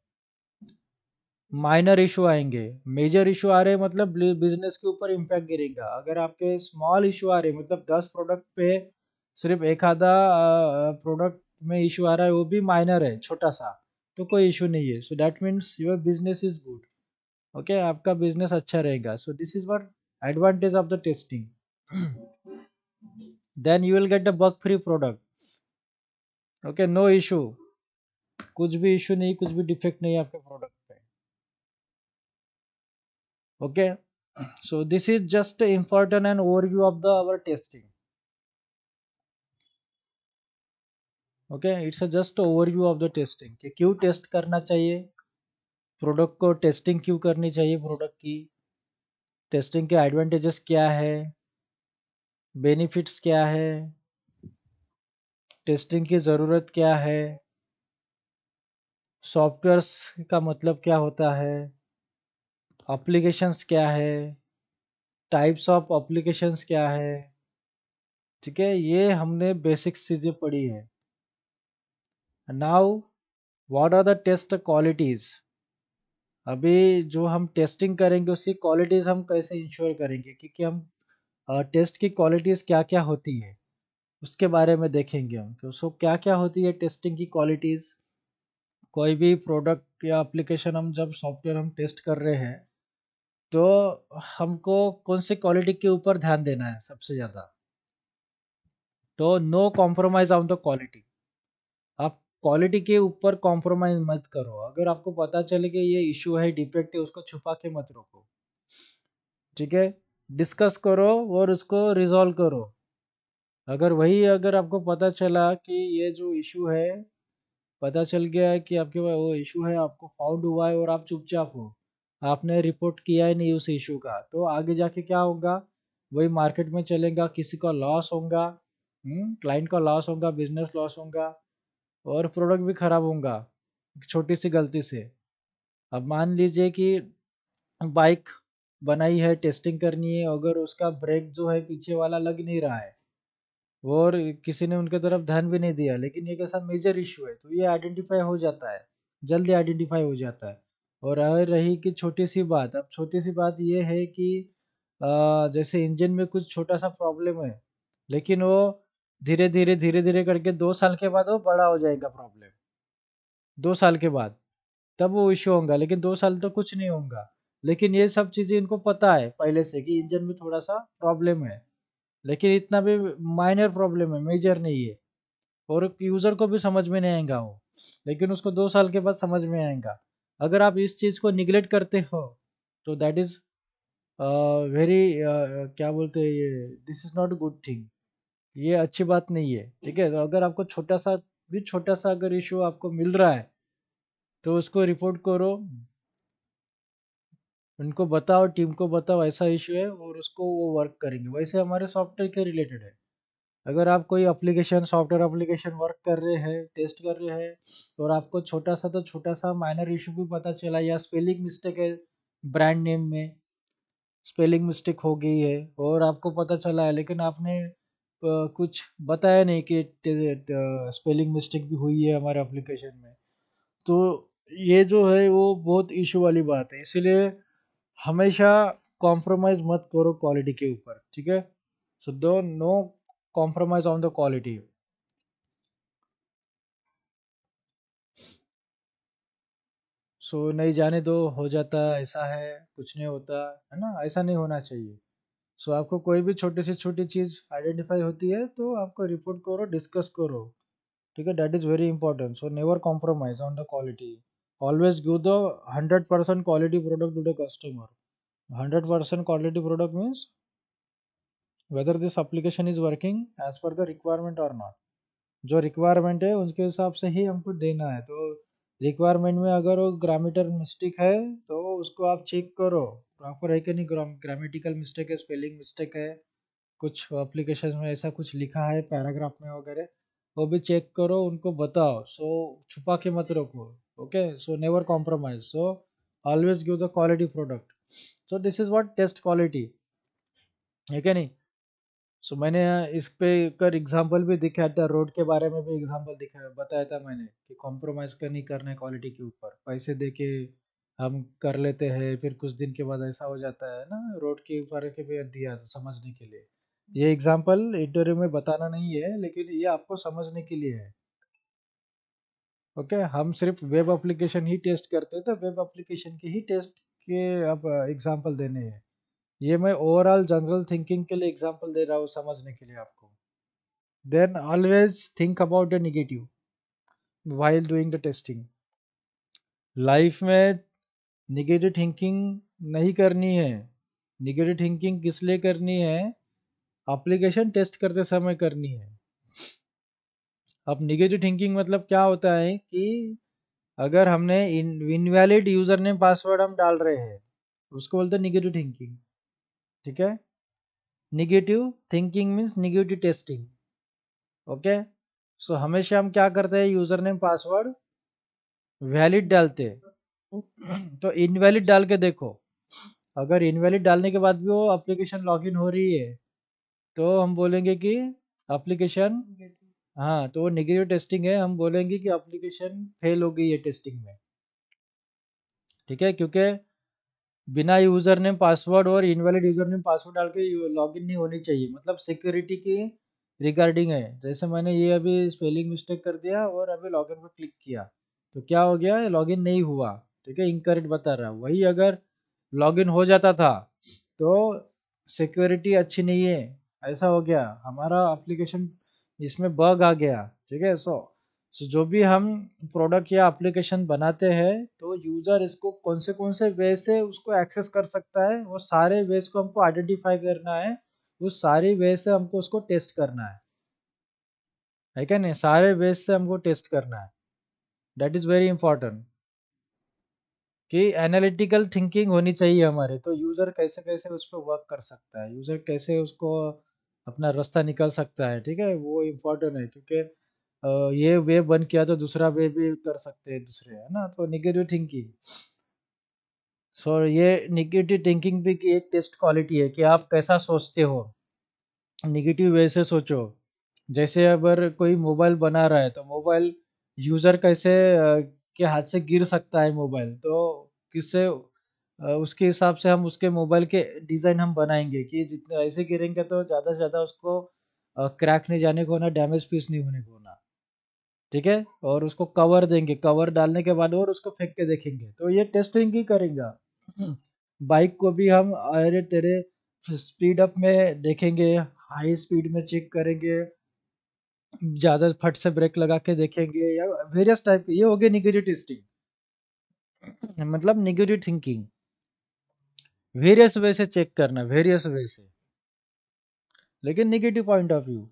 Speaker 1: माइनर इशू आएंगे, मेजर इशू आ रहे मतलब बिजनेस के ऊपर इम्पैक्ट गिरेगा। अगर आपके स्मॉल इशू आ रहे मतलब 10 प्रोडक्ट पे सिर्फ एक आधा प्रोडक्ट में इशू आ रहा है, वो भी माइनर है, छोटा सा, तो कोई इशू नहीं है। So that means your business is good. Okay, आपका बिजनेस अच्छा रहेगा। So this is what advantage of the testing. Then you will get the bug free product. Okay, no issue, कुछ भी इशू नहीं, कुछ भी डिफेक्ट नहीं है आपके प्रोडक्ट पे। Okay, so this is just important and overview of the our testing. Okay, it's a just overview of the testing कि क्यों टेस्ट करना चाहिए, प्रोडक्ट को टेस्टिंग क्यों करनी चाहिए, प्रोडक्ट की टेस्टिंग के एडवांटेजेस क्या है, बेनिफिट्स क्या है, टेस्टिंग की ज़रूरत क्या है, सॉफ्टवेयर्स का मतलब क्या होता है, एप्लीकेशंस क्या है, टाइप्स ऑफ एप्लीकेशंस क्या है। ठीक है, ये हमने बेसिक चीज़ें पढ़ी है। Now what are the test qualities. अभी जो हम टेस्टिंग करेंगे उसकी क्वालिटीज़ हम कैसे इंश्योर करेंगे, क्योंकि हम टेस्ट की क्वालिटीज़ क्या क्या होती है उसके बारे में देखेंगे हम। तो सो क्या क्या होती है टेस्टिंग की क्वालिटीज़। कोई भी प्रोडक्ट या एप्लीकेशन हम जब सॉफ्टवेयर हम टेस्ट कर रहे हैं, तो हमको कौन से क्वालिटी के ऊपर ध्यान देना है सबसे ज़्यादा? तो no compromise on the quality. आप क्वालिटी के ऊपर कॉम्प्रोमाइज़ मत करो। अगर आपको पता चले कि ये इश्यू है, डिफेक्ट है, उसको छुपा के मत रखो, ठीक है? डिस्कस करो और उसको रिज़ॉल्व करो। अगर आपको पता चला कि ये जो इश्यू है, पता चल गया है कि आपके पास वो इश्यू है, आपको फाउंड हुआ है और आप चुपचाप हो, आपने रिपोर्ट किया ही नहीं उस इश्यू का, तो आगे जाके क्या होगा? वही मार्केट में चलेगा, किसी का लॉस होगा, क्लाइंट का लॉस होगा, बिजनेस लॉस होगा और प्रोडक्ट भी खराब होगा छोटी सी गलती से। अब मान लीजिए कि बाइक बनाई है, टेस्टिंग करनी है, अगर उसका ब्रेक जो है पीछे वाला लग नहीं रहा है और किसी ने उनके तरफ ध्यान भी नहीं दिया, लेकिन ये कैसा मेजर इशू है, तो ये आइडेंटिफाई हो जाता है, जल्दी आइडेंटिफाई हो जाता है। और अगर रही कि छोटी सी बात, अब छोटी सी बात ये है कि जैसे इंजन में कुछ छोटा सा प्रॉब्लम है, लेकिन वो धीरे धीरे करके 2 साल के बाद वो बड़ा हो जाएगा प्रॉब्लम। 2 साल के बाद तब वो इश्यू होगा, लेकिन 2 साल तो कुछ नहीं होगा। लेकिन ये सब चीज़ें इनको पता है पहले से कि इंजन में थोड़ा सा प्रॉब्लम है, लेकिन इतना भी माइनर प्रॉब्लम है, मेजर नहीं है। और यूज़र को भी समझ में नहीं आएगा वो, लेकिन उसको 2 साल के बाद समझ में आएगा। अगर आप इस चीज़ को निगलेक्ट करते हो तो दैट इज़ वेरी, क्या बोलते हैं ये, this is not good thing. ये अच्छी बात नहीं है, ठीक है? तो अगर आपको छोटा सा अगर इशू आपको मिल रहा है तो उसको रिपोर्ट करो, उनको बताओ, टीम को बताओ ऐसा इशू है और उसको वो वर्क करेंगे। वैसे हमारे सॉफ्टवेयर के रिलेटेड है। अगर आप कोई एप्लीकेशन, सॉफ्टवेयर एप्लीकेशन वर्क कर रहे हैं, टेस्ट कर रहे हैं और आपको छोटा सा माइनर इशू भी पता चला, या स्पेलिंग मिस्टेक है ब्रांड नेम में, स्पेलिंग मिस्टेक हो गई है और आपको पता चला है, लेकिन आपने कुछ बताया नहीं कि स्पेलिंग मिस्टेक भी हुई है हमारे एप्लीकेशन में, तो ये जो है वो बहुत इशू वाली बात है। इसीलिए हमेशा कॉम्प्रोमाइज़ मत करो क्वालिटी के ऊपर, ठीक है? So do no compromise on the quality. So नहीं, जाने दो, हो जाता है, ऐसा है, कुछ नहीं होता, है ना? ऐसा नहीं होना चाहिए। सो आपको कोई भी छोटी से छोटी चीज़ आइडेंटिफाई होती है तो आपको रिपोर्ट करो, डिस्कस करो, ठीक है? That is very important. So never compromise on the quality. Always give the 100% quality product to the customer. 100% quality product means whether this application is working as per the requirement और not. जो requirement है उसके हिसाब से ही हमको देना है। तो रिक्वायरमेंट में अगर वो ग्रामेटर मिस्टेक है तो उसको आप चेक करो, प्रॉपर है कि नहीं, ग्रामेटिकल मिस्टेक है, स्पेलिंग मिस्टेक है, कुछ एप्लीकेशन में ऐसा कुछ लिखा है पैराग्राफ में वगैरह, वो भी चेक करो, उनको बताओ। सो छुपा के मत रखो। Okay, so never compromise, so always give the quality product. So this is what test quality, है क्या नहीं? सो मैंने इस पे कर एग्जांपल भी दिखाया था, रोड के बारे में भी एग्जांपल दिखाया, बताया था मैंने कि कॉम्प्रोमाइज़ नहीं करना है क्वालिटी के ऊपर। पैसे दे के हम कर लेते हैं, फिर कुछ दिन के बाद ऐसा हो जाता है ना, रोड के ऊपर के भी दिया था समझने के लिए। ये एग्जांपल इंटरव्यू में बताना नहीं है, लेकिन ये आपको समझने के लिए है। ओके, हम सिर्फ वेब एप्लीकेशन ही टेस्ट करते हैं, तो वेब एप्लीकेशन के ही टेस्ट के अब एग्जांपल देने हैं। ये मैं ओवरऑल जनरल थिंकिंग के लिए एग्जांपल दे रहा हूँ, समझने के लिए आपको। Then always think about the negative while doing the testing. Life में निगेटिव थिंकिंग नहीं करनी है। निगेटिव थिंकिंग किस लिए करनी है? एप्लीकेशन टेस्ट करते समय करनी है। अब निगेटिव थिंकिंग मतलब क्या होता है कि अगर हमने इनवैलिड यूजर नेम पासवर्ड हम डाल रहे हैं, उसको बोलते हैं निगेटिव थिंकिंग, ठीक है? Negative thinking means negative testing. Okay, so हमेशा हम क्या करते हैं, यूजर नेम पासवर्ड वैलिड डालते हैं। तो इनवैलिड डाल के देखो, अगर इनवैलिड डालने के बाद भी वो एप्लीकेशन लॉगिन हो रही है तो हम बोलेंगे कि एप्लीकेशन, हाँ, तो वो नेगेटिव टेस्टिंग है, हम बोलेंगे कि एप्लीकेशन फेल हो गई है टेस्टिंग में, ठीक है? क्योंकि बिना यूजर नेम पासवर्ड और इनवैलिड यूजर नेम पासवर्ड डाल के लॉगिन नहीं होनी चाहिए, मतलब सिक्योरिटी की रिगार्डिंग है। जैसे मैंने ये अभी स्पेलिंग मिस्टेक कर दिया और अभी लॉगिन पर क्लिक किया, तो क्या हो गया, लॉगिन नहीं हुआ, ठीक है? इनकरेक्ट बता रहा है। वही अगर लॉगिन हो जाता था तो सिक्योरिटी अच्छी नहीं है, ऐसा हो गया हमारा एप्लीकेशन, इसमें बग आ गया। ठीक है। सो जो भी हम प्रोडक्ट या एप्लीकेशन बनाते हैं तो यूज़र इसको कौन से वे से उसको एक्सेस कर सकता है, वो सारे वेज को हमको आइडेंटिफाई करना है, उस सारी वे से हमको उसको टेस्ट करना है क्या नहीं, सारे वेज से हमको टेस्ट करना है। दैट इज़ वेरी इंपॉर्टेंट कि एनालिटिकल थिंकिंग होनी चाहिए हमारे, तो यूज़र कैसे कैसे उस पर वर्क कर सकता है, यूज़र कैसे उसको अपना रास्ता निकल सकता है। ठीक है, वो इम्पोर्टेंट है क्योंकि ये वे बन किया तो दूसरा वे भी कर सकते हैं दूसरे, है ना। तो निगेटिव थिंकिंग, सो ये निगेटिव थिंकिंग भी की एक टेस्ट क्वालिटी है कि आप कैसा सोचते हो, निगेटिव वे से सोचो। जैसे अगर कोई मोबाइल बना रहा है तो मोबाइल यूज़र कैसे के हाथ से गिर सकता है मोबाइल, तो किससे उसके हिसाब से हम उसके मोबाइल के डिज़ाइन हम बनाएंगे कि जितने ऐसे गिरेंगे तो ज़्यादा से ज़्यादा उसको क्रैक नहीं जाने को ना, डैमेज पीस नहीं होने को ना। ठीक है, और उसको कवर देंगे, कवर डालने के बाद और उसको फेंक के देखेंगे, तो ये टेस्टिंग ही करेगा। बाइक को भी हम अरे तेरे स्पीड अप में देखेंगे, हाई स्पीड में चेक करेंगे, ज़्यादा फट से ब्रेक लगा के देखेंगे, या वेरियस टाइप के, ये हो गए निगेटिव टेस्टिंग। मतलब निगेटिव थिंकिंग, वेरियस वे से चेक करना, वेरियस वे से, लेकिन निगेटिव पॉइंट ऑफ व्यू।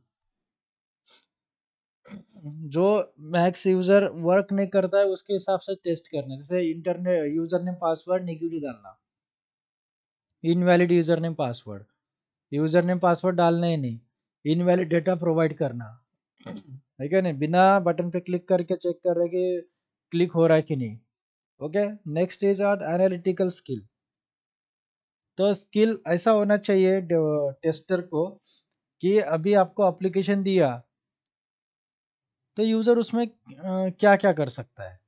Speaker 1: जो मैक्स यूजर वर्क नहीं करता है उसके हिसाब से टेस्ट करना, जैसे internet user name password negative डालना, invalid user name password, user name password डालना ही नहीं, इनवैलिड डेटा प्रोवाइड करना, है क्या नहीं, बिना बटन पे क्लिक करके चेक कर रहे कि क्लिक हो रहा है कि नहीं। Okay, next is are analytical skill. तो स्किल ऐसा होना चाहिए टेस्टर को कि अभी आपको एप्लीकेशन दिया तो यूज़र उसमें क्या क्या कर सकता है,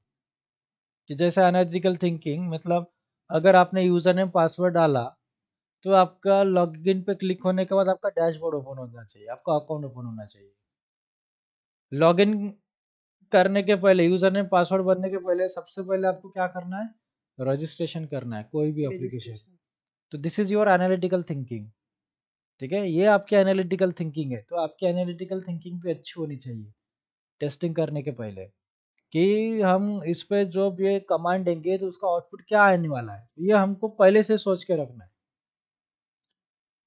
Speaker 1: कि जैसे एनालिटिकल थिंकिंग मतलब अगर आपने यूज़र नेम पासवर्ड डाला तो आपका लॉगिन पे क्लिक होने के बाद आपका डैशबोर्ड ओपन होना चाहिए, आपका अकाउंट ओपन होना चाहिए। लॉगिन करने के पहले, यूज़र नेम पासवर्ड बनने के पहले सबसे पहले आपको क्या करना है, रजिस्ट्रेशन करना है कोई भी एप्लीकेशन।
Speaker 2: रजिस्ट्रेशन।
Speaker 1: तो this is your analytical thinking. ठीक है, ये आपकी एनालिटिकल थिंकिंग है, तो आपकी एनालिटिकल थिंकिंग भी अच्छी होनी चाहिए टेस्टिंग करने के पहले, कि हम इस पे जो भी ये कमांड देंगे तो उसका आउटपुट क्या आने वाला है, ये हमको पहले से सोच के रखना है।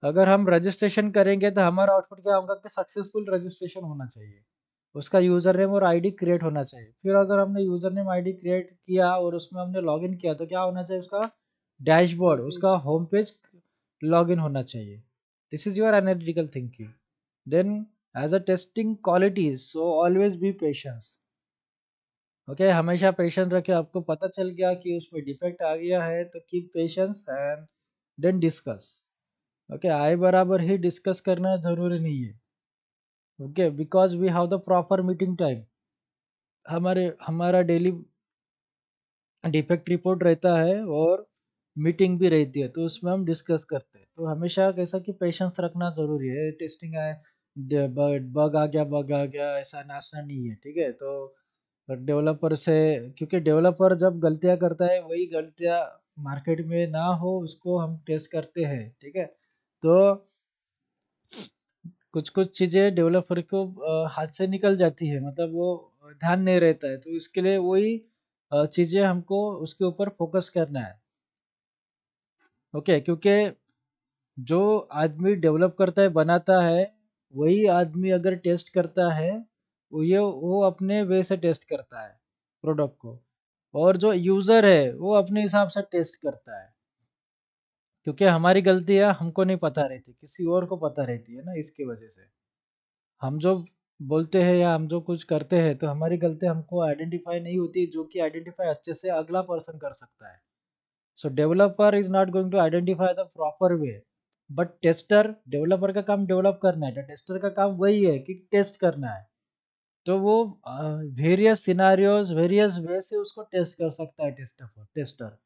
Speaker 1: अगर हम रजिस्ट्रेशन करेंगे तो हमारा आउटपुट क्या होगा कि सक्सेसफुल रजिस्ट्रेशन होना चाहिए, उसका यूज़र नेम और आईडी क्रिएट होना चाहिए। फिर अगर हमने यूज़र नेम आईडी क्रिएट किया और उसमें हमने लॉगिन किया तो क्या होना चाहिए, उसका
Speaker 2: होम
Speaker 1: डैशबोर्ड, उसका
Speaker 2: पेज।
Speaker 1: होम पेज लॉगिन होना चाहिए। This is your analytical thinking. Then as a testing qualities, so always be patience. Okay, हमेशा पेशेंस रखे, आपको पता चल गया कि उसमें डिफेक्ट आ गया है तो keep patience and then discuss. Okay, आए बराबर ही डिस्कस करना जरूरी नहीं है। Okay, because we have the proper meeting time, हमारे हमारा डेली डिफेक्ट रिपोर्ट रहता है और मीटिंग भी रहती है, तो उसमें हम डिस्कस करते हैं। तो हमेशा कैसा कि पेशेंस रखना ज़रूरी है, टेस्टिंग आए बग आ गया, बग आ गया ऐसा नाचना नहीं है। ठीक है, तो डेवलपर से, क्योंकि डेवलपर जब गलतियां करता है वही गलतियां मार्केट में ना हो उसको हम टेस्ट करते हैं। ठीक है, तो कुछ कुछ चीज़ें डेवलपर को हाथ से निकल जाती है, मतलब वो ध्यान नहीं रहता है, तो इसके लिए वही चीज़ें हमको उसके ऊपर फोकस करना है। ओके, क्योंकि जो आदमी डेवलप करता है, बनाता है, वही आदमी अगर टेस्ट करता है, वो अपने वे से टेस्ट करता है प्रोडक्ट को, और जो यूज़र है वो अपने हिसाब से टेस्ट करता है, क्योंकि हमारी गलतियाँ हमको नहीं पता रहती, किसी और को पता रहती है ना, इसकी वजह से हम जो बोलते हैं या हम जो कुछ करते हैं तो हमारी गलतियाँ हमको आइडेंटिफाई नहीं होती, जो कि आइडेंटिफाई अच्छे से अगला पर्सन कर सकता है। So developer is not going to identify the proper way, but tester, developer का काम डेवलप करना है, टेस्टर का काम वही है कि टेस्ट करना है। तो वो वेरियस सिनारियोज, वेरियस वे से उसको टेस्ट कर सकता है टेस्टर,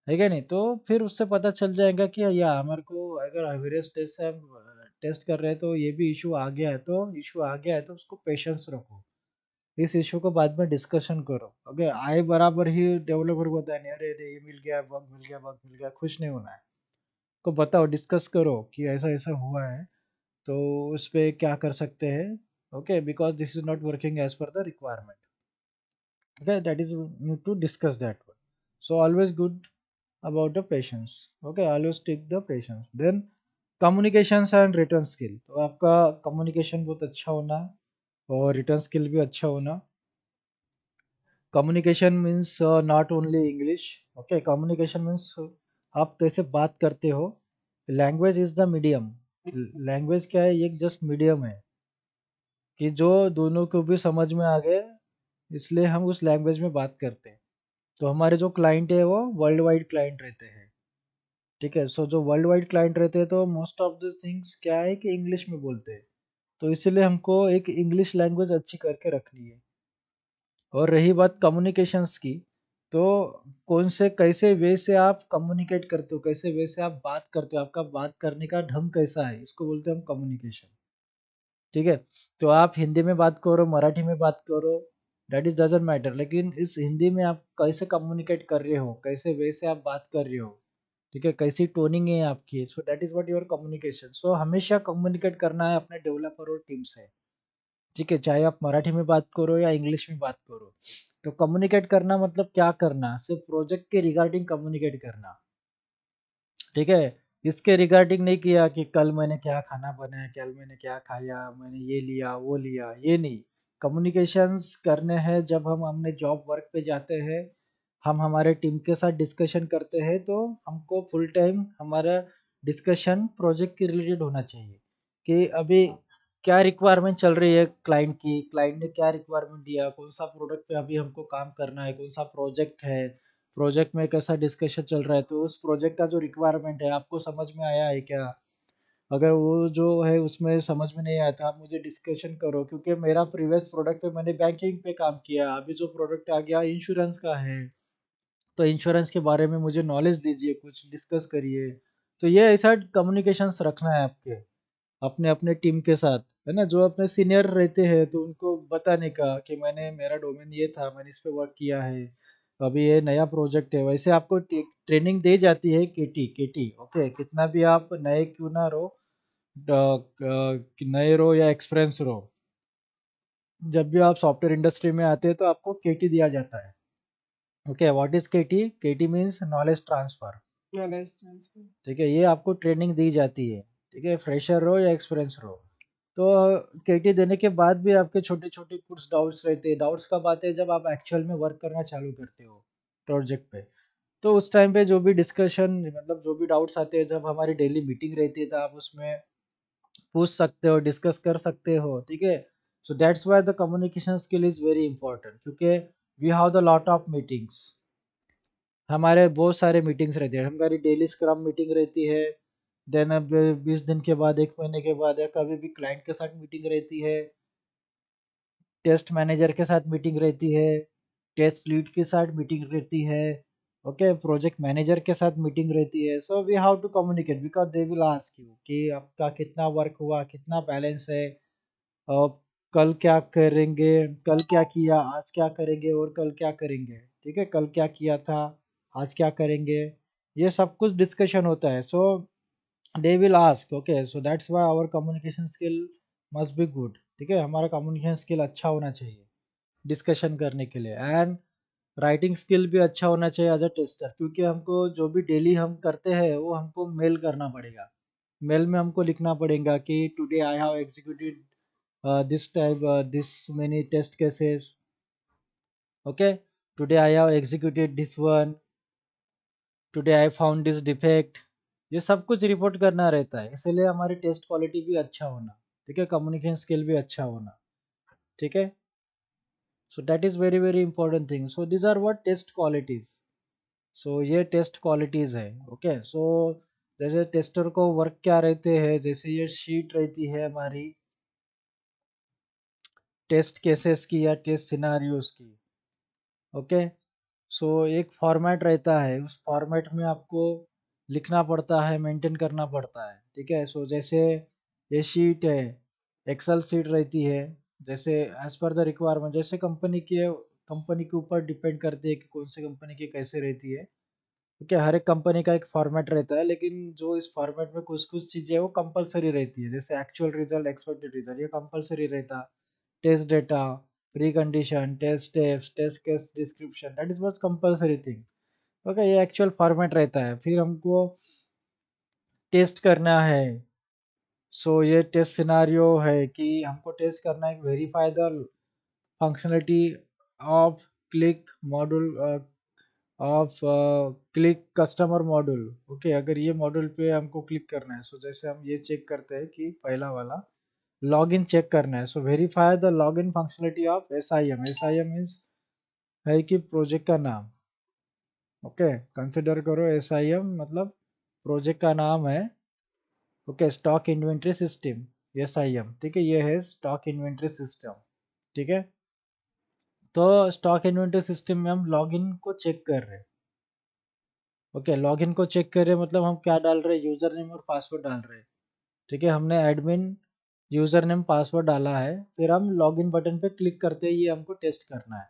Speaker 1: है क्या नहीं। तो फिर उससे पता चल जाएगा कि या हमारे को अगर वेरियस टेस्ट से हम टेस्ट कर रहे हैं तो ये भी इशू आ गया है, तो इशू आ गया है तो उसको पेशेंस रखो। इस इशू को बाद में डिस्कशन करो। ओके, आए बराबर ही डेवलपर को बताया नहीं, अरे अरे ये मिल गया, बग मिल गया, बग मिल गया, खुश नहीं होना है। को बताओ, डिस्कस करो कि ऐसा ऐसा हुआ है, तो उस पे क्या कर सकते हैं। Okay, because this is not working as per the requirement. Okay, that is need to discuss that one. So always good about the patience. Okay, always take the patience. Then communications and written skill, तो आपका communication बहुत अच्छा होना और written skill भी अच्छा होना। communication means not only English. Okay, communication means आप कैसे बात करते हो। language is the medium। language क्या है, ये एक just medium है कि जो दोनों को भी समझ में आ गए, इसलिए हम उस लैंग्वेज में बात करते हैं। तो हमारे जो क्लाइंट है वो वर्ल्ड वाइड क्लाइंट रहते हैं। ठीक है, सो जो वर्ल्ड वाइड क्लाइंट रहते हैं तो मोस्ट ऑफ द थिंग्स क्या है कि इंग्लिश में बोलते हैं। तो इसीलिए हमको एक इंग्लिश लैंग्वेज अच्छी करके रखनी है। और रही बात कम्युनिकेशंस की, तो कौन से कैसे वे से आप कम्युनिकेट करते हो, कैसे वे से आप बात करते हो, आपका बात करने का ढंग कैसा है, इसको बोलते हैं हम कम्युनिकेशन। ठीक है, तो आप हिंदी में बात करो, मराठी में बात करो, दैट इज डजेंट मैटर, लेकिन इस हिंदी में आप कैसे कम्युनिकेट कर रहे हो, कैसे वे से आप बात कर रहे हो, ठीक है, कैसी टोनिंग है आपकी, so that is what your communication. So हमेशा कम्युनिकेट करना है अपने डेवलपर और टीम से। ठीक है, चाहे आप मराठी में बात करो या इंग्लिश में बात करो। तो कम्युनिकेट करना मतलब क्या करना, सिर्फ प्रोजेक्ट के रिगार्डिंग कम्युनिकेट करना। ठीक है, इसके रिगार्डिंग नहीं किया कि कल मैंने क्या खाना बनाया, कल मैंने क्या खाया, मैंने ये लिया वो लिया, ये नहीं। कम्युनिकेशंस करने हैं जब हम अपने जॉब वर्क पे जाते हैं, हम हमारे टीम के साथ डिस्कशन करते हैं, तो हमको फुल टाइम हमारा डिस्कशन प्रोजेक्ट के रिलेटेड होना चाहिए कि अभी क्या रिक्वायरमेंट चल रही है क्लाइंट की, क्लाइंट ने क्या रिक्वायरमेंट दिया, कौन सा प्रोडक्ट पे अभी हमको काम करना है, कौन सा प्रोजेक्ट है, प्रोजेक्ट में कैसा डिस्कशन चल रहा है, तो उस प्रोजेक्ट का जो रिक्वायरमेंट है आपको समझ में आया है क्या। अगर वो जो है उसमें समझ में नहीं आया तो आप मुझे डिस्कशन करो, क्योंकि मेरा प्रीवियस प्रोडक्ट पे मैंने बैंकिंग पे काम किया, अभी जो प्रोडक्ट आ गया इंश्योरेंस का है, तो इंश्योरेंस के बारे में मुझे नॉलेज दीजिए, कुछ डिस्कस करिए। तो ये ऐसा कम्युनिकेशंस रखना है आपके अपने अपने टीम के साथ, है ना। जो अपने सीनियर रहते हैं तो उनको बताने का कि मैंने, मेरा डोमेन ये था, मैंने इस पे वर्क किया है, अभी ये नया प्रोजेक्ट है। वैसे आपको ट्रेनिंग दी जाती है, केटी केटी। ओके, कितना भी आप नए क्यों ना रहो, नए रहो या एक्सपीरियंस रहो, जब भी आप सॉफ्टवेयर इंडस्ट्री में आते हैं तो आपको केटी दिया जाता है। Okay, what is KT? KT means knowledge transfer.
Speaker 2: Knowledge transfer.
Speaker 1: ठीक है, ये आपको ट्रेनिंग दी जाती है। ठीक है, फ्रेशर रहो या एक्सपीरियंस रहो। तो केटी देने के बाद भी आपके छोटे छोटे कुछ डाउट्स रहते हैं। डाउट्स कब आते हैं? जब आप एक्चुअल में वर्क करना चालू करते हो प्रोजेक्ट पे। तो उस टाइम पे जो भी डिस्कशन, मतलब जो भी डाउट्स आते हैं, जब हमारी डेली मीटिंग रहती है तो आप उसमें पूछ सकते हो, डिस्कस कर सकते हो। ठीक है, so that's why the communication skill is very important, क्योंकि we have the lot of meetings. हमारे बहुत सारे मीटिंग्स रहते हैं, हमारी डेली स्क्रम मीटिंग रहती है। देन अब 20 दिन के बाद, 1 महीने के बाद, या कभी भी क्लाइंट के साथ मीटिंग रहती है, टेस्ट मैनेजर के साथ मीटिंग रहती है, टेस्ट लीड के साथ मीटिंग रहती है, ओके, प्रोजेक्ट मैनेजर के साथ मीटिंग रहती है। So we have to communicate because they will ask you कि आपका कितना वर्क हुआ, कितना बैलेंस है, और कल क्या करेंगे, कल क्या किया, आज क्या करेंगे और कल क्या करेंगे। ठीक है, कल क्या किया था, आज क्या करेंगे, ये सब कुछ डिस्कशन होता है। So they will ask, okay, so that's why our communication skill must be good. ठीक है, हमारा कम्युनिकेशन स्किल अच्छा होना चाहिए डिस्कशन करने के लिए। एंड राइटिंग स्किल भी अच्छा होना चाहिए एज अ टेस्टर, क्योंकि हमको जो भी डेली हम करते हैं वो हमको मेल करना पड़ेगा। मेल में हमको लिखना पड़ेगा कि today I have executed this type this many test cases, okay, today I have executed this one, today I found this defect। ये सब कुछ रिपोर्ट करना रहता है, इसलिए हमारी टेस्ट क्वालिटी भी अच्छा होना। ठीक है, कम्युनिकेशन स्किल भी अच्छा होना। ठीक है, so that is very very important thing. So these are what test qualities. So ये टेस्ट क्वालिटीज है। ओके, सो जैसे टेस्टर को वर्क क्या रहते हैं, जैसे ये शीट रहती है हमारी टेस्ट केसेस की या टेस्ट सिनारियोस की। ओके, सो एक फॉर्मेट रहता है, उस फॉर्मेट में आपको लिखना पड़ता है, मेंटेन करना पड़ता है। ठीक है, सो जैसे ये शीट है, एक्सेल शीट रहती है, जैसे एज पर द रिक्वायरमेंट, जैसे कंपनी के ऊपर डिपेंड करती है कि कौन सी कंपनी की कैसे रहती है। ठीक है, हर एक कंपनी का एक फॉर्मेट रहता है, लेकिन जो इस फॉर्मेट में कुछ कुछ चीज़ें वो कंपलसरी रहती है, जैसे एक्चुअल रिजल्ट, एक्सपेक्टेड रिजल्ट, ये कंपलसरी रहता। Test data, precondition, test steps, test case description, that is what compulsory thing. Okay, ये एक्चुअल फॉर्मेट रहता है। फिर हमको टेस्ट करना है। ये टेस्ट सिनारियो है कि हमको टेस्ट करना है, verify the functionality of click module, of click customer module. Okay, अगर ये मॉड्यूल पे हमको क्लिक करना है, जैसे हम ये चेक करते हैं कि पहला वाला लॉगिन चेक करना है। Verify the login functionality of SIM। SIM means है कि प्रोजेक्ट का नाम। ओके, कंसिडर करो SIM मतलब प्रोजेक्ट का नाम है। Okay, stock inventory system, SIM। ठीक है, ये है स्टॉक इन्वेंट्री सिस्टम। ठीक है, तो स्टॉक इन्वेंट्री सिस्टम में हम लॉगिन को चेक कर रहे हैं। ओके, लॉगिन को चेक कर रहे हैं मतलब हम क्या डाल रहे हैं, यूज़र नेम और पासवर्ड डाल रहे हैं। ठीक है, हमने एडमिन यूज़र नेम पासवर्ड डाला है, फिर हम लॉगिन बटन पे क्लिक करते हैं, ये हमको टेस्ट करना है।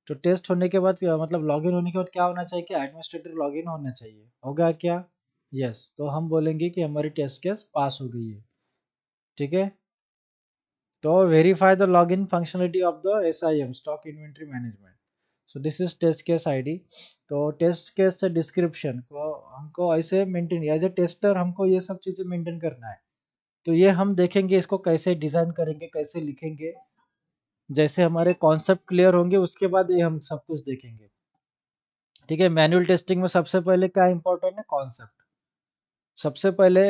Speaker 1: तो टेस्ट होने के बाद मतलब लॉगिन होने के बाद क्या होना चाहिए कि एडमिनिस्ट्रेटर लॉगिन होना चाहिए। होगा क्या? यस, तो हम बोलेंगे कि हमारी टेस्ट केस पास हो गई है। ठीक है, तो verify the login functionality of the SIM, stock inventory management. This is test case ID. तो टेस्ट केस डिस्क्रिप्शन को हमको ऐसे मेंटेन, एज ए टेस्टर हमको ये सब चीज़ें मेंटेन करना है। तो ये हम देखेंगे इसको कैसे डिज़ाइन करेंगे, कैसे लिखेंगे। जैसे हमारे कॉन्सेप्ट क्लियर होंगे उसके बाद ये हम सब कुछ देखेंगे। ठीक है, मैनुअल टेस्टिंग में सबसे पहले क्या इंपॉर्टेंट है, कॉन्सेप्ट। सबसे पहले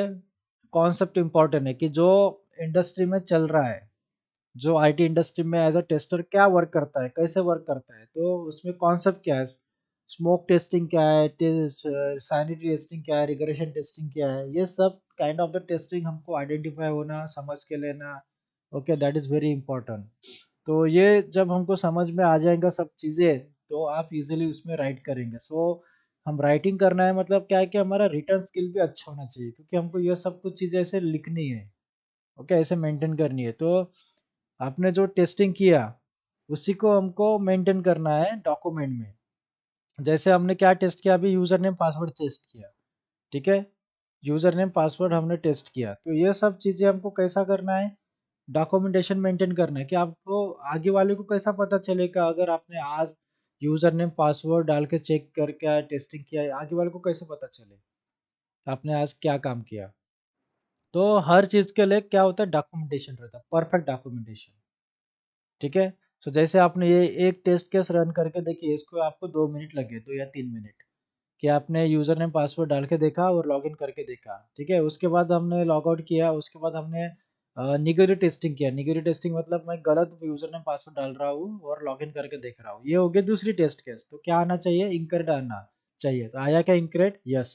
Speaker 1: कॉन्सेप्ट इंपॉर्टेंट है कि जो इंडस्ट्री में चल रहा है, जो आईटी इंडस्ट्री में एज अ टेस्टर क्या वर्क करता है, कैसे वर्क करता है, तो उसमें कॉन्सेप्ट क्या है। स्मोक टेस्टिंग क्या है, सैनिटरी टेस्टिंग क्या है, रिग्रेशन टेस्टिंग क्या है, ये सब काइंड ऑफ द टेस्टिंग हमको आइडेंटिफाई होना, समझ के लेना। Okay, that is very important. तो ये जब हमको समझ में आ जाएगा सब चीज़ें, तो आप इजीली उसमें राइट करेंगे। हम राइटिंग करना है मतलब क्या है कि हमारा रिटर्न स्किल भी अच्छा होना चाहिए, क्योंकि हमको ये सब कुछ चीज़ें ऐसे लिखनी है। ओके, ऐसे मेंटेन करनी है। तो आपने जो टेस्टिंग किया उसी को हमको मेंटेन करना है डॉक्यूमेंट में। जैसे हमने क्या टेस्ट किया, अभी यूज़र नेम पासवर्ड टेस्ट किया। ठीक है, यूज़र नेम पासवर्ड हमने टेस्ट किया, तो ये सब चीज़ें हमको कैसा करना है, डॉक्यूमेंटेशन मेंटेन करना है कि आपको आगे वाले को कैसा पता चलेगा, अगर आपने आज यूज़र नेम पासवर्ड डाल के चेक करके टेस्टिंग किया है, आगे वाले को कैसे पता चले आपने आज क्या काम किया। तो हर चीज़ के लिए क्या होता है, डॉक्यूमेंटेशन रहता है, परफेक्ट डॉक्यूमेंटेशन। ठीक है, जैसे आपने ये एक टेस्ट केस रन करके देखिए, इसको आपको 2 मिनट लगे, 2 या 3 मिनट, कि आपने यूज़र नेम पासवर्ड डाल के देखा और लॉगिन करके देखा। ठीक है, उसके बाद हमने लॉग आउट किया, उसके बाद हमने निगेटिव टेस्टिंग किया। निगेटिव टेस्टिंग मतलब मैं गलत यूज़र नेम पासवर्ड डाल रहा हूँ और लॉगिन करके देख रहा हूँ। ये हो गई दूसरी टेस्ट केस। तो क्या आना चाहिए, इनकरेक्ट आना चाहिए। तो आया क्या, इनकरेक्ट? यस,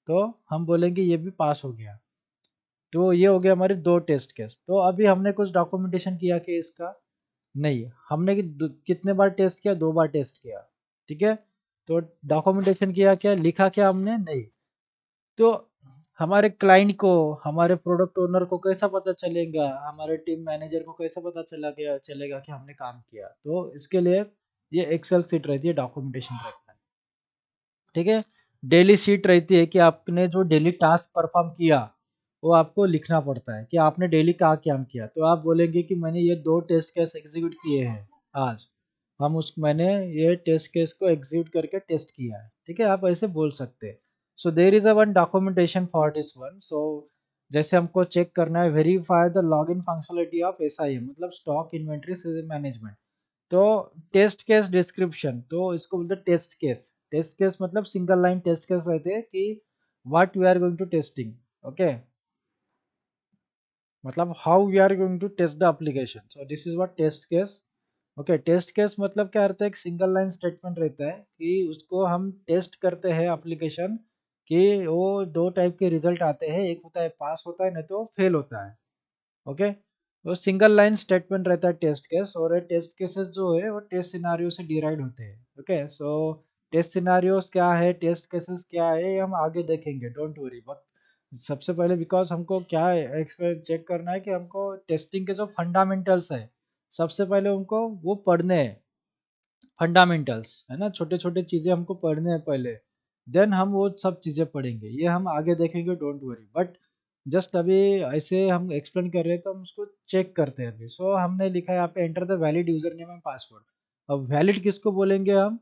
Speaker 1: तो हम बोलेंगे ये भी पास हो गया। तो ये हो गया हमारे 2 टेस्ट केस। तो अभी हमने कुछ डॉक्यूमेंटेशन किया कि इसका नहीं, हमने कितने बार टेस्ट किया, 2 बार टेस्ट किया। ठीक है, तो डॉक्यूमेंटेशन किया क्या, लिखा क्या हमने, नहीं। तो हमारे क्लाइंट को, हमारे प्रोडक्ट ओनर को कैसा पता चलेगा, हमारे टीम मैनेजर को कैसा पता चलेगा कि हमने काम किया। तो इसके लिए ये एक्सेल शीट रहती है, डॉक्यूमेंटेशन रहता है। ठीक है, डेली शीट रहती है कि आपने जो डेली टास्क परफॉर्म किया वो आपको लिखना पड़ता है कि आपने डेली क्या काम किया। तो आप बोलेंगे कि मैंने ये 2 टेस्ट केस एग्जीक्यूट किए हैं आज, मैंने ये टेस्ट केस को एग्जीक्यूट करके टेस्ट किया है। ठीक है, आप ऐसे बोल सकते हैं। There is a one documentation for this one. जैसे हमको चेक करना है, verify the login functionality of SIM मतलब स्टॉक इन्वेंट्री मैनेजमेंट। तो टेस्ट केस डिस्क्रिप्शन, तो इसको बोलते हैं टेस्ट केस। टेस्ट केस मतलब सिंगल लाइन टेस्ट केस रहते हैं कि what we are going to testing. Okay, मतलब how we are going to test the application. This is what test case. Okay, test case मतलब क्या रहता है, एक सिंगल लाइन स्टेटमेंट रहता है कि उसको हम टेस्ट करते हैं एप्लीकेशन, कि वो 2 टाइप के रिजल्ट आते हैं, एक होता है पास होता है, नहीं तो फेल होता है। ओके, तो सिंगल लाइन स्टेटमेंट रहता है टेस्ट केस। और ये टेस्ट केसेस जो है वो टेस्ट सिनारियो से डिराइव होते हैं। ओके, टेस्ट सिनारियोस क्या है, टेस्ट केसेस क्या है, ये हम आगे देखेंगे, डोंट वरी। बट सबसे पहले बिकॉज हमको क्या है, एक्सपेक्ट चेक करना है कि हमको टेस्टिंग के जो फंडामेंटल्स है सबसे पहले उनको वो पढ़ने हैं, फंडामेंटल्स है ना, छोटे छोटे चीज़ें हमको पढ़ने हैं पहले, देन हम वो सब चीज़ें पढ़ेंगे, ये हम आगे देखेंगे, डोंट वरी। बट जस्ट अभी ऐसे हम एक्सप्लेन कर रहे हैं तो हम उसको चेक करते हैं अभी। सो हमने लिखा है यहाँ पे enter the valid user name and password. अब वैलिड किसको बोलेंगे हम,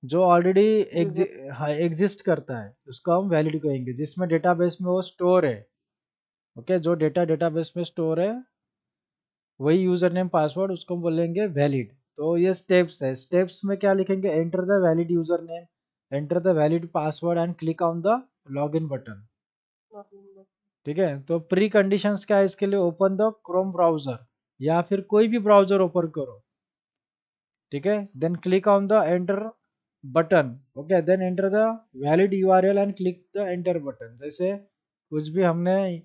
Speaker 1: जो ऑलरेडी
Speaker 2: यूजर
Speaker 1: हाँ एग्जिस्ट करता है उसको हम वैलिड कहेंगे, जिसमें डेटाबेस में वो स्टोर है। ओके, जो डेटा डेटाबेस में स्टोर है वही यूजर नेम पासवर्ड, उसको हम बोलेंगे वैलिड। तो ये स्टेप्स है, स्टेप्स में क्या लिखेंगे, enter the valid user name, enter the valid password and click on the login button. ठीक है, तो प्री कंडीशंस क्या है इसके लिए, ओपन द क्रोम ब्राउजर या फिर कोई भी ब्राउजर ओपन करो। ठीक है, then click on the enter button. Okay, then enter the valid URL and click the enter button. जैसे कुछ भी हमने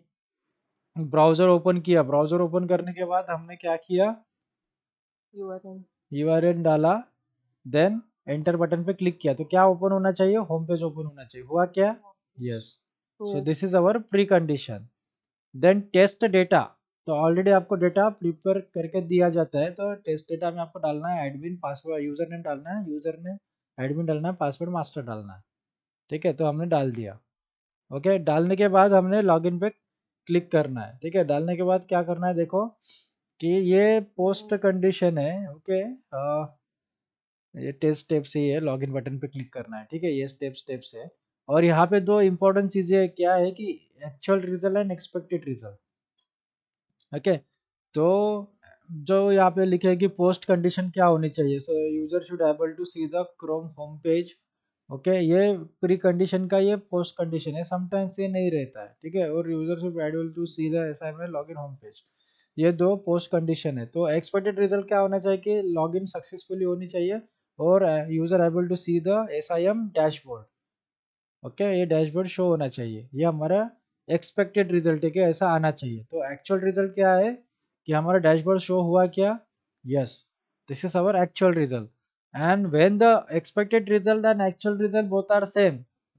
Speaker 1: ब्राउजर ओपन किया, ब्राउजर ओपन करने के बाद हमने क्या किया,
Speaker 2: यूआरएल
Speaker 1: यूआरएल डाला, देन एंटर बटन पे क्लिक किया, तो क्या ओपन होना चाहिए, होम पेज ओपन होना चाहिए। हुआ क्या, yes. So this is our precondition. Then test data, तो ऑलरेडी आपको डेटा प्रिपेयर करके दिया जाता है, तो टेस्ट डेटा में आपको डालना है एडमिन पासवर्ड, यूजर नेम डालना है, यूजर नेम एडमिन डालना है, पासवर्ड मास्टर डालना है। ठीक है, तो हमने डाल दिया। ओके, डालने के बाद हमने लॉगिन पे क्लिक करना है। ठीक है, डालने के बाद क्या करना है, देखो कि ये पोस्ट कंडीशन है। ओके, ये टेस्ट स्टेप से ही है, लॉगिन बटन पे क्लिक करना है। ठीक है, ये स्टेप्स है। और यहाँ पे दो इंपॉर्टेंट चीजें क्या है कि actual result and expected result. Okay, तो जो यहाँ पे लिखे है कि पोस्ट कंडीशन क्या होनी चाहिए, so user should able to see the Chrome home page. Okay, ये प्री कंडीशन का ये पोस्ट कंडीशन है, समटाइम्स ये नहीं रहता है। ठीक है, और user should able to see the assignment login home page, ये दो पोस्ट कंडीशन है। तो एक्सपेक्टेड रिजल्ट क्या होना चाहिए कि लॉगिन सक्सेसफुली होनी चाहिए और user able to see the SIM dashboard. Okay, ये डैशबोर्ड शो होना चाहिए, ये हमारा एक्सपेक्टेड रिजल्ट है कि ऐसा आना चाहिए। तो एक्चुअल रिजल्ट क्या है कि हमारा डैशबोर्ड शो हुआ क्या, yes, this is our actual result. And when the expected result and actual result both are same,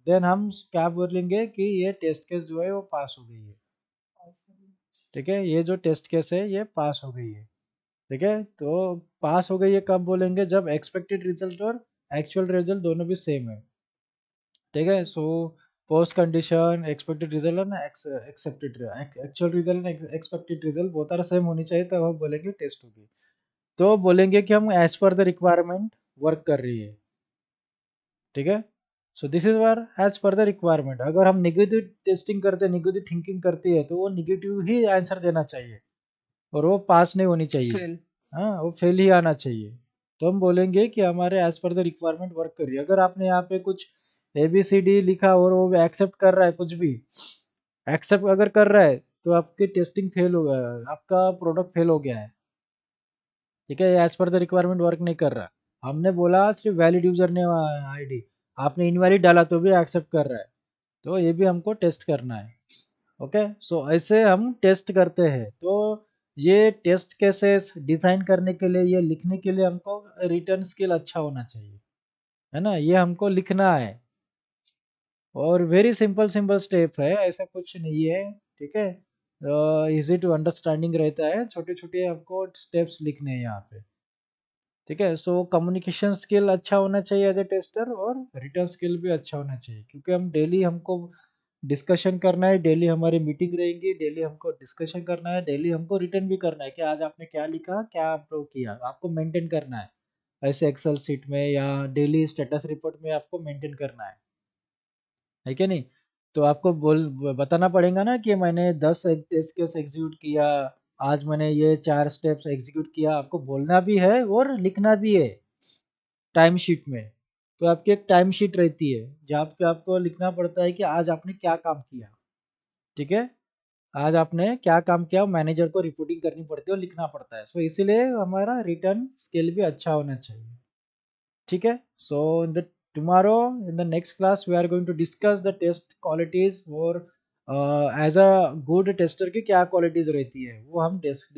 Speaker 1: then हम क्या बोलेंगे कि ये टेस्ट केस जो है वो पास हो गई है। ठीक है, ये जो टेस्ट केस है ये पास हो गई है। ठीक है, तो पास हो गई है कब बोलेंगे, जब एक्सपेक्टेड रिजल्ट और एक्चुअल रिजल्ट दोनों भी सेम है। ठीक है, so post condition, expected result and accepted actual result and expected result बहुत सारा सेम होनी चाहिए, तब हम बोलेंगे टेस्ट होगी। तो बोलेंगे कि हम as per the requirement work कर रही है। ठीक है, so this is were as per the requirement. अगर हम निगेटिव टेस्टिंग करते, निगेटिव थिंकिंग करती है, तो वो निगेटिव ही आंसर देना चाहिए और वो पास नहीं होनी चाहिए।
Speaker 2: फेल
Speaker 1: हाँ, वो फेल ही आना चाहिए। तो हम बोलेंगे कि हमारे as per the requirement work करिए। अगर आपने यहाँ पे कुछ ABCD लिखा और वो एक्सेप्ट कर रहा है, कुछ भी एक्सेप्ट अगर कर रहा है, तो आपकी टेस्टिंग फेल हो गया, आपका प्रोडक्ट फेल हो गया है। ठीक है, as per the requirement work नहीं कर रहा। हमने बोला सिर्फ वैलिड यूजर नेम आईडी, आपने इनवैलिड डाला तो भी एक्सेप्ट कर रहा है, तो ये भी हमको टेस्ट करना है। ओके, सो ऐसे हम टेस्ट करते हैं। तो ये टेस्ट केसेस डिज़ाइन करने के लिए, ये लिखने के लिए हमको रिटर्न स्किल अच्छा होना चाहिए, है ना, ये हमको लिखना है। और वेरी सिंपल सिंपल स्टेप है, ऐसा कुछ नहीं है। ठीक है, इजी टू अंडरस्टैंडिंग रहता है, छोटे छोटे हमको स्टेप्स लिखने हैं यहाँ पे। ठीक है, सो कम्युनिकेशन स्किल अच्छा होना चाहिए एज ए टेस्टर, और रिटर्न स्किल भी अच्छा होना चाहिए, क्योंकि हम डेली हमको डिस्कशन करना है, डेली हमारी मीटिंग रहेंगी, डेली हमको डिस्कशन करना है, डेली हमको रिटर्न भी करना है कि आज आपने क्या लिखा, क्या अप्रूव किया, आपको मेंटेन करना है ऐसे एक्सेल सीट में या डेली स्टेटस रिपोर्ट में आपको मेंटेन करना है कि नहीं। तो आपको बताना पड़ेगा ना कि मैंने 10 टेस्ट केस एग्जीक्यूट किया, आज मैंने ये 4 स्टेप्स एग्जीक्यूट किया, आपको बोलना भी है और लिखना भी है टाइम शीट में। तो आपकी एक टाइम शीट रहती है जहाँ पे आपको लिखना पड़ता है कि आज आपने क्या काम किया। ठीक है, आज आपने क्या काम किया, मैनेजर को रिपोर्टिंग करनी पड़ती है और लिखना पड़ता है। सो इसीलिए हमारा रिटर्न स्किल भी अच्छा होना चाहिए। ठीक है, so in the tomorrow in the next class we are going to discuss the test qualities और एज अ गुड टेस्टर की क्या क्वालिटीज रहती है वो हम